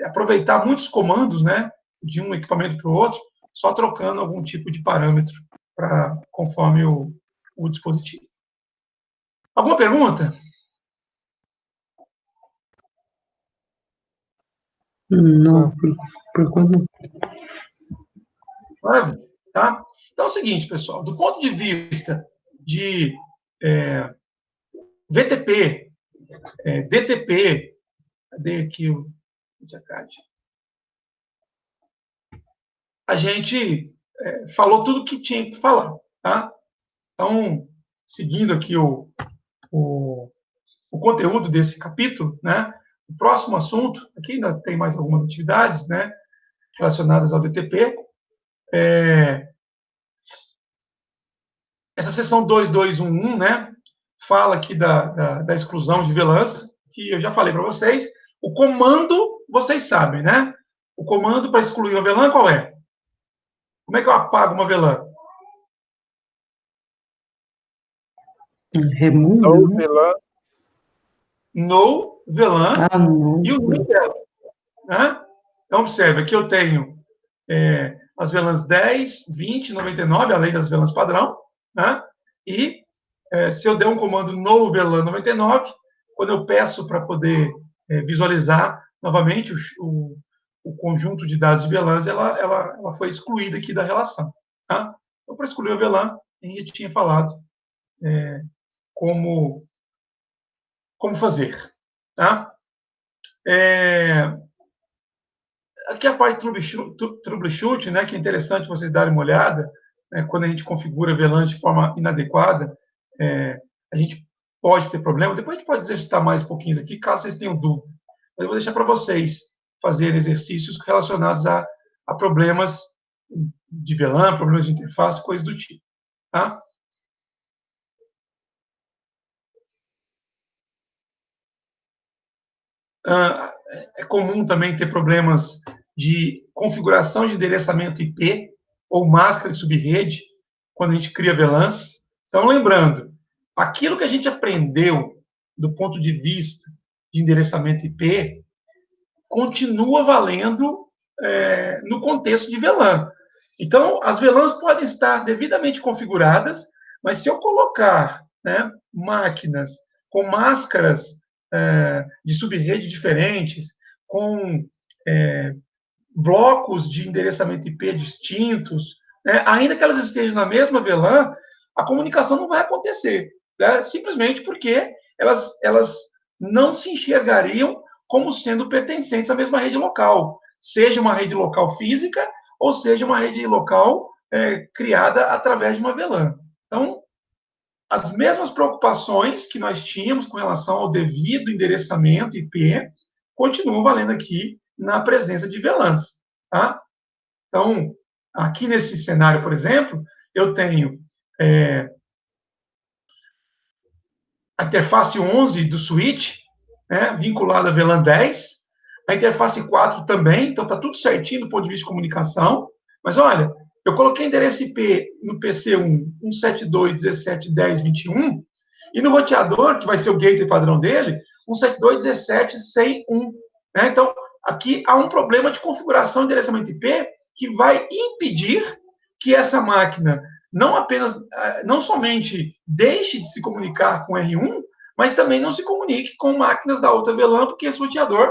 aproveitar muitos comandos, né, de um equipamento para o outro, só trocando algum tipo de parâmetro conforme o dispositivo. Alguma pergunta? Não, por enquanto. Tá? Então é o seguinte, pessoal, do ponto de vista de VTP, DTP, cadê aqui o a gente falou tudo que tinha que falar, tá? Então, seguindo aqui o conteúdo desse capítulo, né? O próximo assunto, aqui ainda tem mais algumas atividades, né, relacionadas ao DTP. Essa seção 2211, né, fala aqui da exclusão de VLANs, que eu já falei para vocês. O comando, vocês sabem, né? O comando para excluir uma VLAN qual é? Como é que eu apago uma VLAN? Remove, né? No VLAN Não. e o nome dela. Né? Então, observe, aqui eu tenho as VLANs 10, 20, 99, além das VLANs padrão. Né? E se eu der um comando no VLAN 99, quando eu peço para poder visualizar novamente o conjunto de dados de VLANs, ela foi excluída aqui da relação. Tá? Então, para excluir o VLAN, a gente tinha falado como fazer. Tá? Aqui a parte troubleshoot, né, que é interessante vocês darem uma olhada, né, quando a gente configura VLAN de forma inadequada, a gente pode ter problema. Depois a gente pode exercitar mais um pouquinho aqui, caso vocês tenham dúvida. Mas eu vou deixar para vocês fazerem exercícios relacionados a problemas de VLAN, problemas de interface, coisas do tipo. Tá? É comum também ter problemas de configuração de endereçamento IP ou máscara de subrede quando a gente cria VLANs. Então, lembrando, aquilo que a gente aprendeu do ponto de vista de endereçamento IP continua valendo no contexto de VLAN. Então, as VLANs podem estar devidamente configuradas, mas se eu colocar, né, máquinas com máscaras de subrede diferentes, com blocos de endereçamento IP distintos, né, ainda que elas estejam na mesma VLAN, a comunicação não vai acontecer, né, simplesmente porque elas não se enxergariam como sendo pertencentes à mesma rede local, seja uma rede local física ou seja uma rede local criada através de uma VLAN. Então, as mesmas preocupações que nós tínhamos com relação ao devido endereçamento IP continuam valendo aqui na presença de VLANs. Tá? Então, aqui nesse cenário, por exemplo, eu tenho a interface 11 do switch, né, vinculada a VLAN 10, a interface 4 também, então está tudo certinho do ponto de vista de comunicação, mas olha, eu coloquei endereço IP no PC1, 172.17.10.21, e no roteador, que vai ser o gateway padrão dele, 172.17.100.1. Né? Então, aqui há um problema de configuração de endereçamento IP que vai impedir que essa máquina não somente deixe de se comunicar com R1, mas também não se comunique com máquinas da outra VLAN, porque esse roteador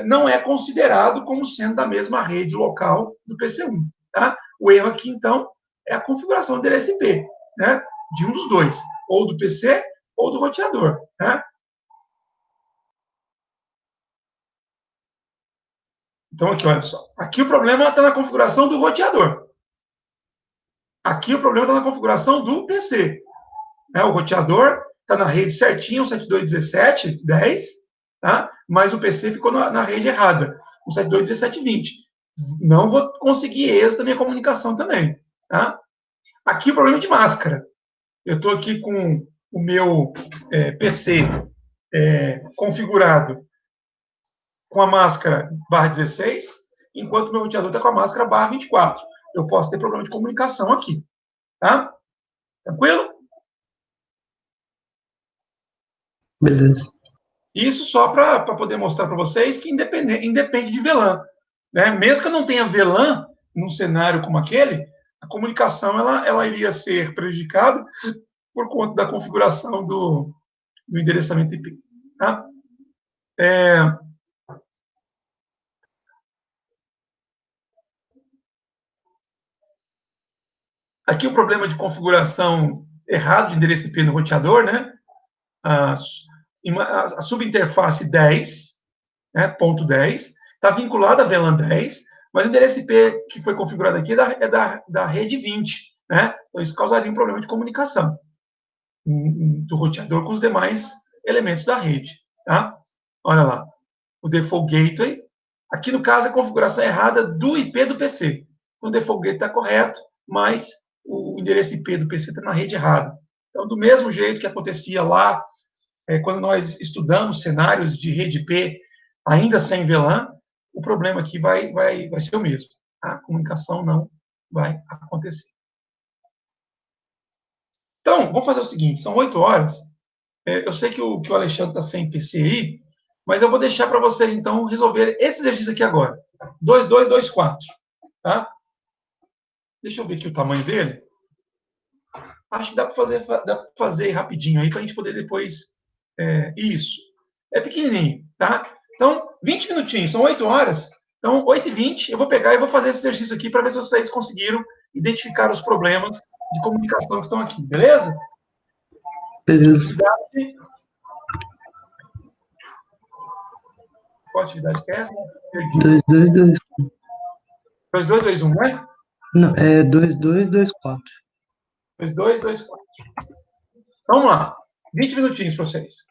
não é considerado como sendo da mesma rede local do PC1. Tá? O erro aqui, então, é a configuração do endereço IP, né? De um dos dois, ou do PC ou do roteador. Né? Então, aqui, olha só. Aqui o problema está na configuração do roteador. Aqui o problema está na configuração do PC. Né? O roteador está na rede certinha, 172.17.10, tá? Mas o PC ficou na rede errada, 172.17.20. Não vou conseguir êxito da minha comunicação também. Tá? Aqui o problema é de máscara. Eu estou aqui com o meu PC configurado com a máscara /16, enquanto o meu roteador está com a máscara /24. Eu posso ter problema de comunicação aqui. Tá? Tranquilo? Beleza. Isso só para poder mostrar para vocês que independe de VLAN. Né? Mesmo que eu não tenha VLAN num cenário como aquele, a comunicação ela iria ser prejudicada por conta da configuração do endereçamento IP. Tá? Aqui o problema de configuração errado de endereço IP no roteador, né? A subinterface 10, né, ponto 10, está vinculada a VLAN 10, mas o endereço IP que foi configurado aqui é da rede 20. Né? Então, isso causaria um problema de comunicação do roteador com os demais elementos da rede. Tá? Olha lá, o default gateway. Aqui, no caso, a configuração errada do IP do PC. Então, o default gateway está correto, mas o endereço IP do PC está na rede errada. Então, do mesmo jeito que acontecia lá, quando nós estudamos cenários de rede IP ainda sem VLAN, o problema aqui vai ser o mesmo. A comunicação não vai acontecer. Então, vamos fazer o seguinte, são 8 horas. Eu sei que o Alexandre está sem PC aí, mas eu vou deixar para vocês, então, resolver esse exercício aqui agora. 2224. Tá? Deixa eu ver aqui o tamanho dele. Acho que dá para fazer rapidinho aí, para a gente poder depois... isso. É pequenininho, tá? Então, 20 minutinhos, são 8 horas. Então, 8h20, eu vou pegar e vou fazer esse exercício aqui para ver se vocês conseguiram identificar os problemas de comunicação que estão aqui, beleza? Beleza. Qual atividade que é essa? 2221. 2221, né? Não, é 2224. 2224. Então, vamos lá. 20 minutinhos para vocês.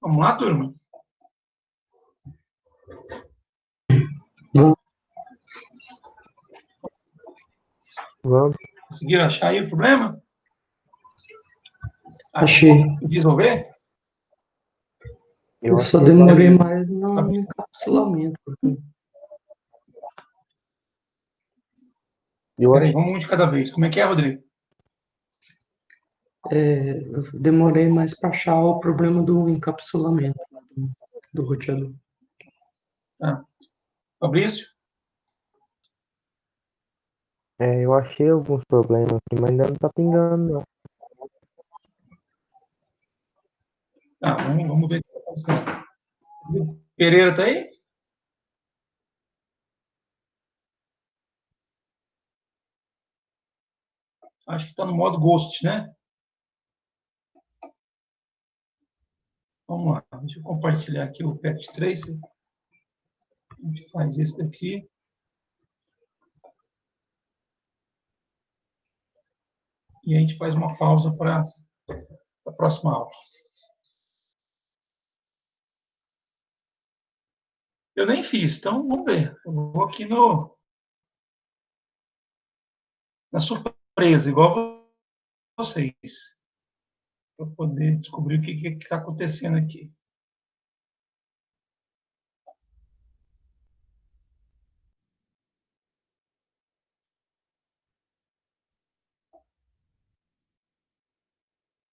Vamos lá, turma? Vamos. Conseguiram achar aí o problema? Achei. Resolver? Eu só achei demorei beleza. mais no encapsulamento. Eu Peraí, achei. vamos um de cada vez. Como é que é, Rodrigo? Eu demorei mais para achar o problema do encapsulamento do roteador. Tá. Fabrício? Eu achei alguns problemas aqui, mas ainda não tá pingando, não. Tá, vamos ver o que está acontecendo. Pereira tá aí? Acho que está no modo Ghost, né? Vamos lá, deixa eu compartilhar aqui o Pact Tracer. A gente faz esse daqui. E a gente faz uma pausa para a próxima aula. Eu nem fiz, então vamos ver. Eu vou aqui na surpresa, igual vocês, para poder descobrir o que está acontecendo aqui.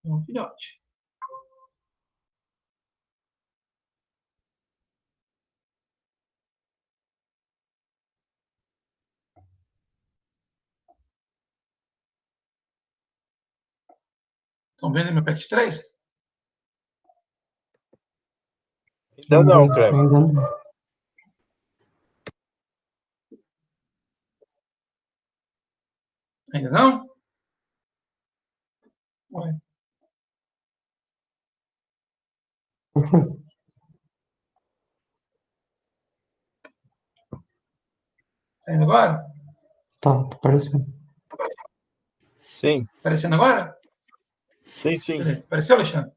Um filhote. Estão vendo meu Pact 3? Ainda não, Kleber. Ainda não. Ainda não? Ué. Tá indo agora? Tá aparecendo. Sim, Aparecendo agora? sim. Beleza. Apareceu, Alexandre?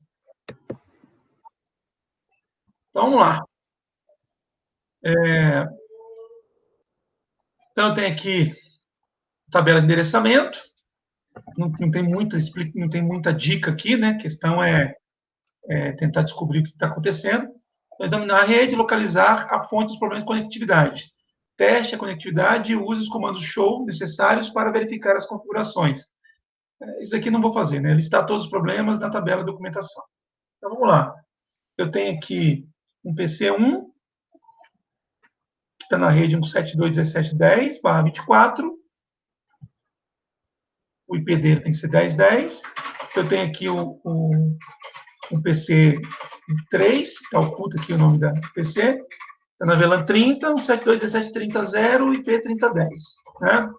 Então, vamos lá. Então, eu tenho aqui tabela de endereçamento. Não tem muita dica aqui, né? A questão é tentar descobrir o que está acontecendo. Então, examinar a rede, localizar a fonte dos problemas de conectividade. Teste a conectividade e use os comandos show necessários para verificar as configurações. Isso aqui não vou fazer, né? Listar todos os problemas na tabela de documentação. Então, vamos lá. Eu tenho aqui um PC1, que está na rede 172.17.10/24. O IP dele tem que ser 10.10. Eu tenho aqui um PC3, está oculto aqui o nome da PC. Está na VLAN 30, 172.17.30.0, IP 30.10. Né?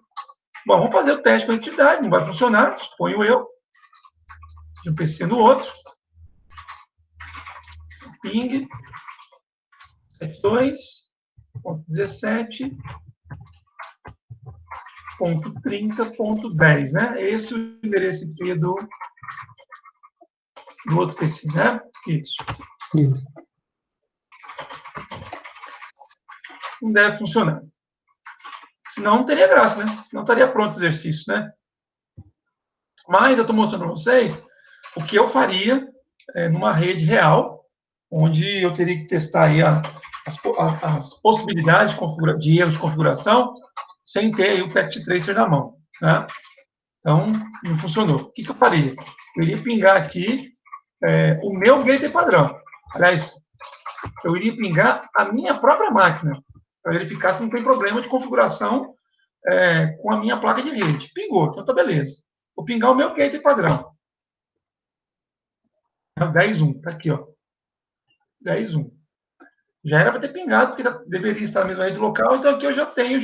Bom, vamos fazer o teste de conectividade, não vai funcionar, suponho eu, de um PC no outro. Ping 72.17.30.10, né? Esse é o endereço IP do outro PC, né? Isso. Não deve funcionar. Senão não teria graça, né? Senão estaria pronto o exercício, né? Mas eu estou mostrando para vocês o que eu faria numa rede real, onde eu teria que testar aí as possibilidades de erro de configuração sem ter aí o Packet Tracer na mão, né? Então, não funcionou. O que eu faria? Eu iria pingar aqui o meu gateway padrão. Aliás, eu iria pingar a minha própria máquina, para verificar se não tem problema de configuração com a minha placa de rede. Pingou, então tá beleza. Vou pingar o meu gateway padrão. 10.1, tá aqui, ó. 10.1. Já era para ter pingado, porque deveria estar na mesma rede local, então aqui eu já tenho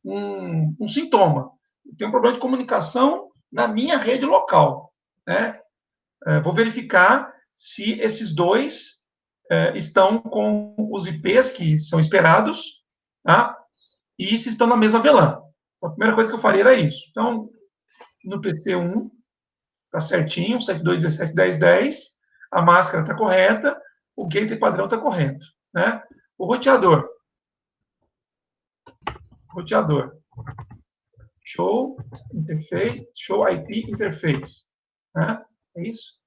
um sintoma. Eu tenho um problema de comunicação na minha rede local, né? Vou verificar se esses dois estão com os IPs que são esperados, tá? E se estão na mesma VLAN. Então, a primeira coisa que eu faria era isso. Então, no PC1, está certinho, 7217.10.10, a máscara está correta, o gateway padrão está correto, né? O roteador. Show interface, show IP interface, né? É isso?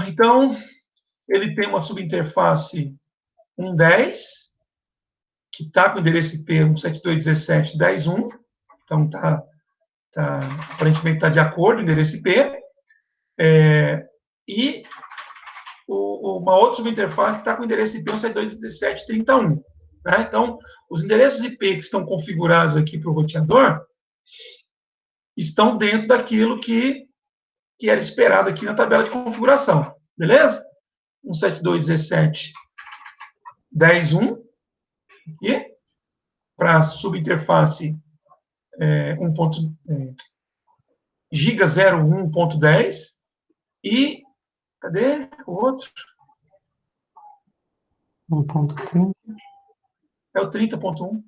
Então, ele tem uma subinterface 1.10, que está com o endereço IP 172.17.10.1, então aparentemente está de acordo o endereço IP, e uma outra subinterface que está com o endereço IP 172.17.30.1. Né? Então, os endereços IP que estão configurados aqui para o roteador estão dentro daquilo que era esperado aqui na tabela de configuração. Beleza? 172.17.10.1 e para a subinterface giga 01.10 e cadê o outro? 1.30. É o 30.1.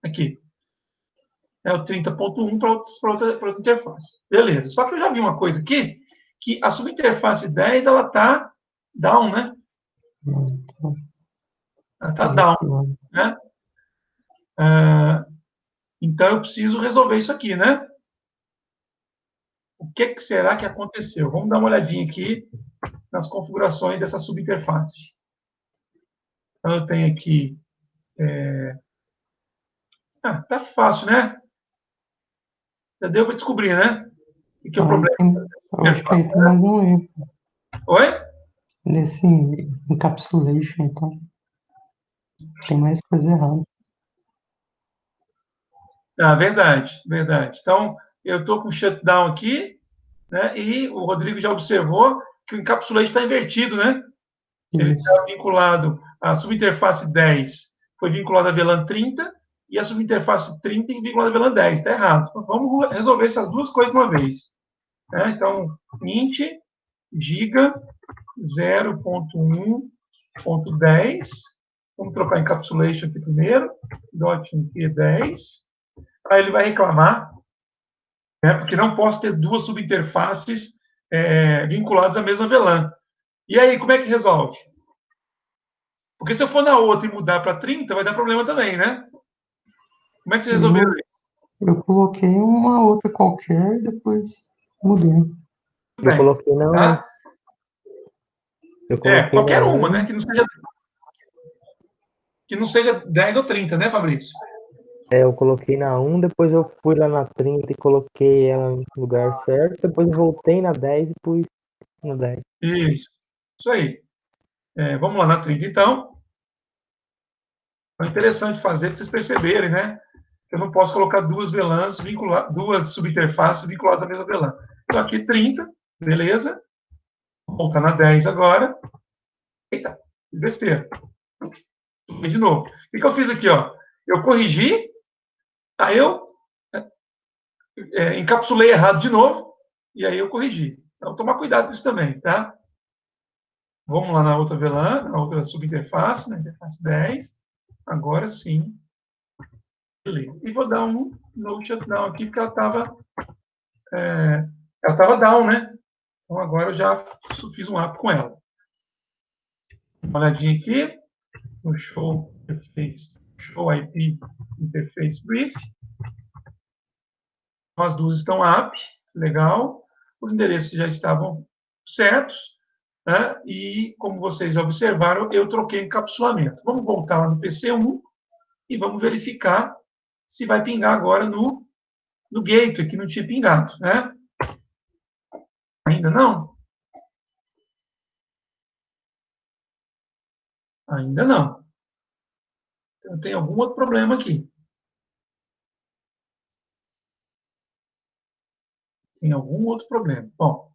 Aqui. É o 30.1 para outra interface. Beleza. Só que eu já vi uma coisa aqui, que a subinterface 10, ela está down, né? Ela está down, né? Então, eu preciso resolver isso aqui, né? O que será que aconteceu? Vamos dar uma olhadinha aqui nas configurações dessa subinterface. Então, eu tenho aqui... tá fácil, né? Já deu para descobrir, né? O que é o problema? Eu acho que aí tem mais um erro. Oi? Nesse encapsulation, então. Tem mais coisa errada. Verdade. Então, eu estou com o shutdown aqui, né? E o Rodrigo já observou que o encapsulation está invertido, né? Ele está vinculado, a subinterface 10 foi vinculada à VLAN 30 e a subinterface 30 vinculada à VLAN 10. Está errado. Então, vamos resolver essas duas coisas de uma vez. Né? Então, int giga 0.1.10. Vamos trocar encapsulation aqui primeiro. .ip10. Aí ele vai reclamar, né, porque não posso ter duas subinterfaces vinculadas à mesma VLAN. E aí, como é que resolve? Porque se eu for na outra e mudar para 30, vai dar problema também, né? Como é que você resolveu isso? Eu coloquei uma outra qualquer e depois mudei. Eu coloquei na 1. Tá? Eu coloquei Qualquer na uma, 1. né? Que não seja 10 ou 30, né, Fabrício? Eu coloquei na 1, depois eu fui lá na 30 e coloquei ela no lugar certo, depois eu voltei na 10 e pus na 10. Isso aí. Vamos lá na 30, então. É interessante fazer para vocês perceberem, né? Eu não posso colocar duas VLANs, duas subinterfaces vinculadas à mesma VLAN. Então, aqui 30, beleza. Vou voltar na 10 agora. Eita, besteira. De novo. O que eu fiz aqui, ó? Eu corrigi, aí eu encapsulei errado de novo, e aí eu corrigi. Então, tomar cuidado com isso também, tá? Vamos lá na outra VLAN, na outra subinterface, na interface 10. Agora sim. Beleza. E vou dar um no shutdown aqui, porque ela estava down, né? Então, agora eu já fiz um app com ela. Uma olhadinha aqui no show IP interface brief. As duas estão app, legal. Os endereços já estavam certos, né? E, como vocês observaram, eu troquei o encapsulamento. Vamos voltar lá no PC1 e vamos verificar se vai pingar agora no gateway, que não tinha pingado, né? Ainda não? Ainda não. Então, tem algum outro problema aqui. Tem algum outro problema. Bom,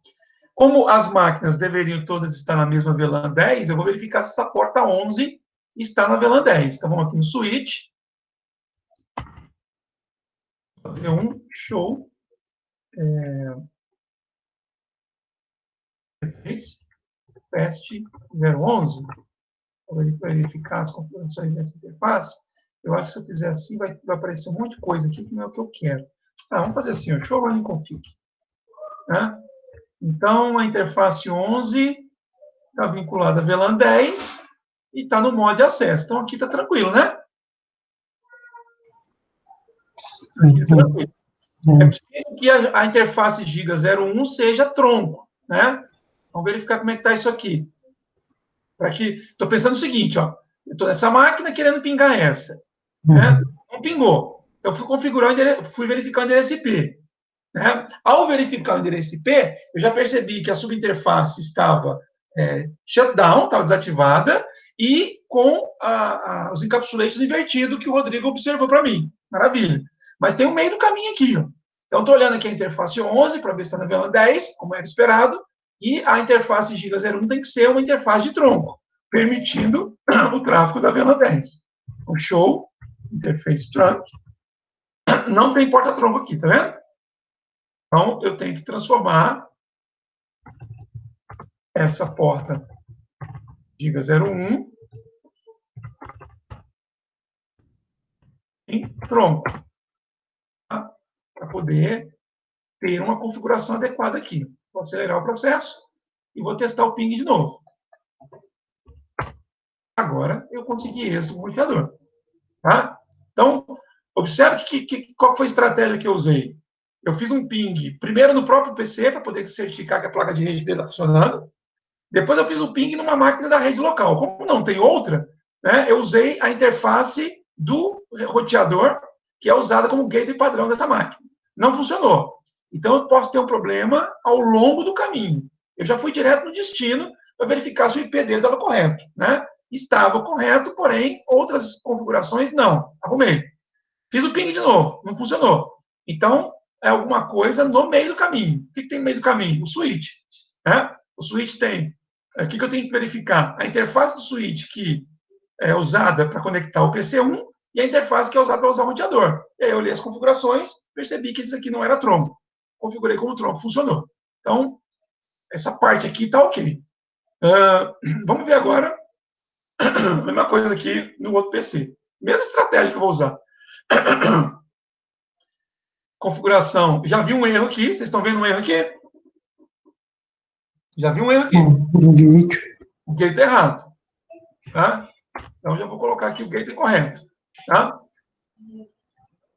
como as máquinas deveriam todas estar na mesma VLAN 10, eu vou verificar se essa porta 11 está na VLAN 10. Então, vamos aqui no switch. Fazer um show FAST 011, para verificar as configurações dessa interface. Eu acho que se eu fizer assim, vai aparecer um monte de coisa aqui que não é o que eu quero. Vamos fazer assim, ó, show running config. Né? Então, a interface 11 está vinculada a VLAN 10 e está no modo de acesso. Então, aqui está tranquilo, né? Aqui tá tranquilo. É preciso que a interface Giga 01 seja tronco, né? Vamos verificar como é que está isso aqui. Estou pensando o seguinte, ó. Eu estou nessa máquina querendo pingar essa. Né? Não pingou. Então, fui verificar o endereço IP. Né? Ao verificar o endereço IP, eu já percebi que a subinterface estava shutdown, estava desativada, e com os encapsulations invertidos que o Rodrigo observou para mim. Maravilha. Mas tem um meio do caminho aqui. Ó. Então, estou olhando aqui a interface 11 para ver se está na VLAN 10, como era esperado, e a interface Giga 01 tem que ser uma interface de tronco, permitindo o tráfego da VLAN 10. Então, show, interface trunk. Não tem porta-tronco aqui, tá vendo? Então, eu tenho que transformar essa porta Giga 01 em tronco, tá? Para poder ter uma configuração adequada aqui. Vou acelerar o processo e vou testar o ping de novo. Agora, eu consegui êxito com o roteador. Tá? Então, observe qual foi a estratégia que eu usei. Eu fiz um ping, primeiro no próprio PC, para poder certificar que a placa de rede dele está funcionando. Depois eu fiz um ping numa máquina da rede local. Como não tem outra, né, eu usei a interface do roteador, que é usada como gateway padrão dessa máquina. Não funcionou. Então, eu posso ter um problema ao longo do caminho. Eu já fui direto no destino para verificar se o IP dele estava correto. Né? Estava correto, porém, outras configurações não. Arrumei. Fiz o ping de novo, não funcionou. Então, é alguma coisa no meio do caminho. O que tem no meio do caminho? O switch. Né? O switch tem... O que eu tenho que verificar? A interface do switch que é usada para conectar o PC1 e a interface que é usada para usar o roteador. E aí eu olhei as configurações, percebi que isso aqui não era tronco. Configurei como tronco, funcionou. Então, essa parte aqui está ok. Vamos ver agora a mesma coisa aqui no outro PC. Mesma estratégia que eu vou usar. Configuração. Já vi um erro aqui. Vocês estão vendo um erro aqui? Já vi um erro aqui. O gate é errado. Tá? Então, já vou colocar aqui o gateway correto. Tá?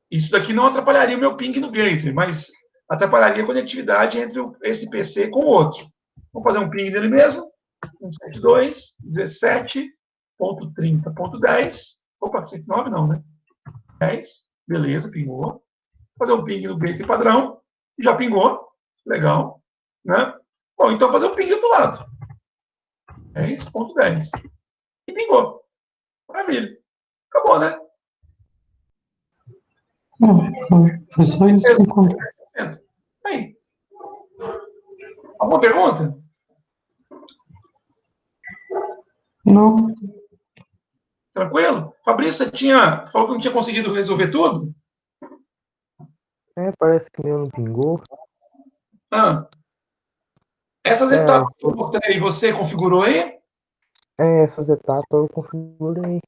Isso daqui não atrapalharia o meu ping no gateway, mas atrapalharia a conectividade entre esse PC com o outro. Vamos fazer um ping dele mesmo. 172.17.30.10. Opa, 109 não, né? 10. Beleza, pingou. Vou fazer um ping no gateway padrão. Já pingou. Legal. Né? Bom, então fazer um ping do lado. 10.10. E pingou. Maravilha. Acabou, né? Não, foi só isso que eu encontrei. Aí. Alguma pergunta? Não, Tranquilo? Fabrício, você falou que não tinha conseguido resolver tudo? Parece que o meu não pingou. Essas etapas que eu mostrei, você configurou aí? Essas etapas eu configurei.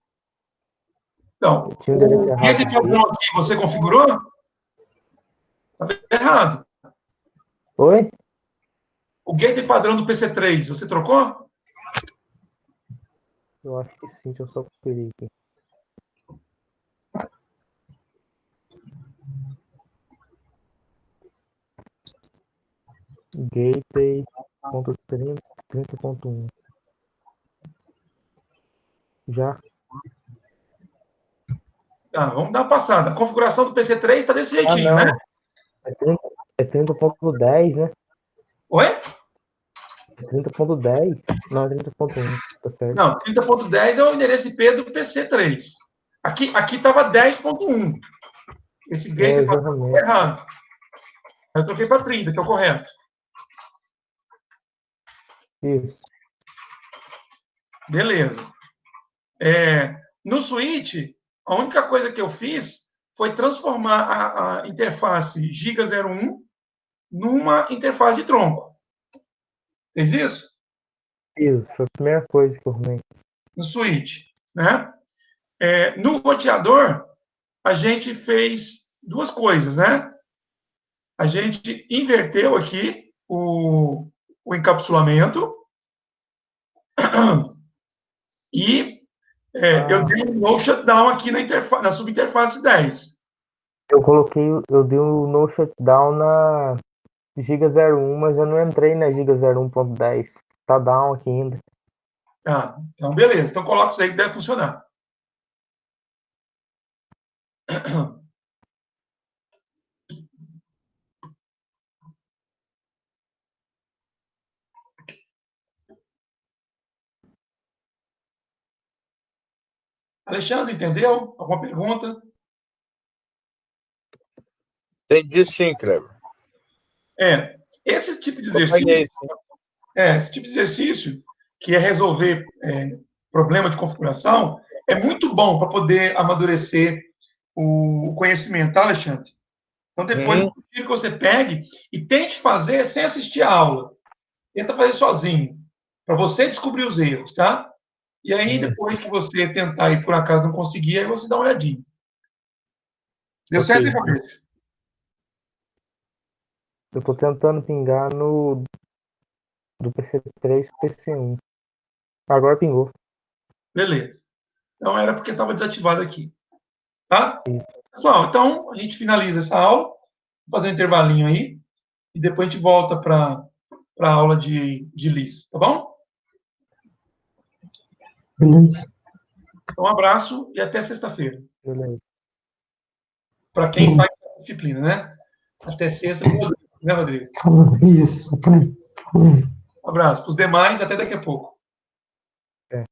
Então, Tinha um endereço o errado gateway padrão aqui, você configurou? Está errado. Oi? O gateway padrão do PC3, você trocou? Eu acho que sim, deixa eu só conferir aqui. Gateway.30.1. Já? Tá, vamos dar uma passada. A configuração do PC3 está desse jeitinho, né? É 30.10, né? Oi? É 30.10? Não, é 30.1, tá certo. Não, 30.10 é o endereço IP do PC3. Aqui estava 10.1. Esse gateway padrão está errado. Eu troquei para 30, que é o correto. Isso. Beleza. No switch, a única coisa que eu fiz foi transformar a interface Giga 01 numa interface de tronco. Fez isso? Isso, foi a primeira coisa que eu arrumei. No switch, né? No roteador, a gente fez duas coisas, né? A gente inverteu aqui o encapsulamento e eu dei um no shutdown aqui na subinterface 10. Eu dei um no shutdown na Giga 01, mas eu não entrei na Giga 01.10. Tá down aqui ainda. Tá, então beleza. Então coloca isso aí que deve funcionar. Alexandre, entendeu? Alguma pergunta? Entendi sim, Kleber. Esse tipo de Acompanhei, exercício, sim. esse tipo de exercício, que é resolver problema de configuração, é muito bom para poder amadurecer o conhecimento, tá, Alexandre? Então, depois, eu sugiro que você pegue e tente fazer sem assistir a aula. Tenta fazer sozinho, para você descobrir os erros, tá? E aí, depois que você tentar e por acaso não conseguir, aí você dá uma olhadinha. Deu Ok. certo, Fabrício? Eu tô tentando pingar do PC3 pro PC1. Agora pingou. Beleza. Então, era porque estava desativado aqui. Tá? Isso. Pessoal, então, a gente finaliza essa aula. Vou fazer um intervalinho aí. E depois a gente volta para a aula de LIS. Tá bom? Beleza. Então, um abraço e até sexta-feira. Beleza. Para quem faz a disciplina, né? Até sexta, né, Rodrigo? Falando isso, falando. Um abraço. Para os demais, até daqui a pouco. É.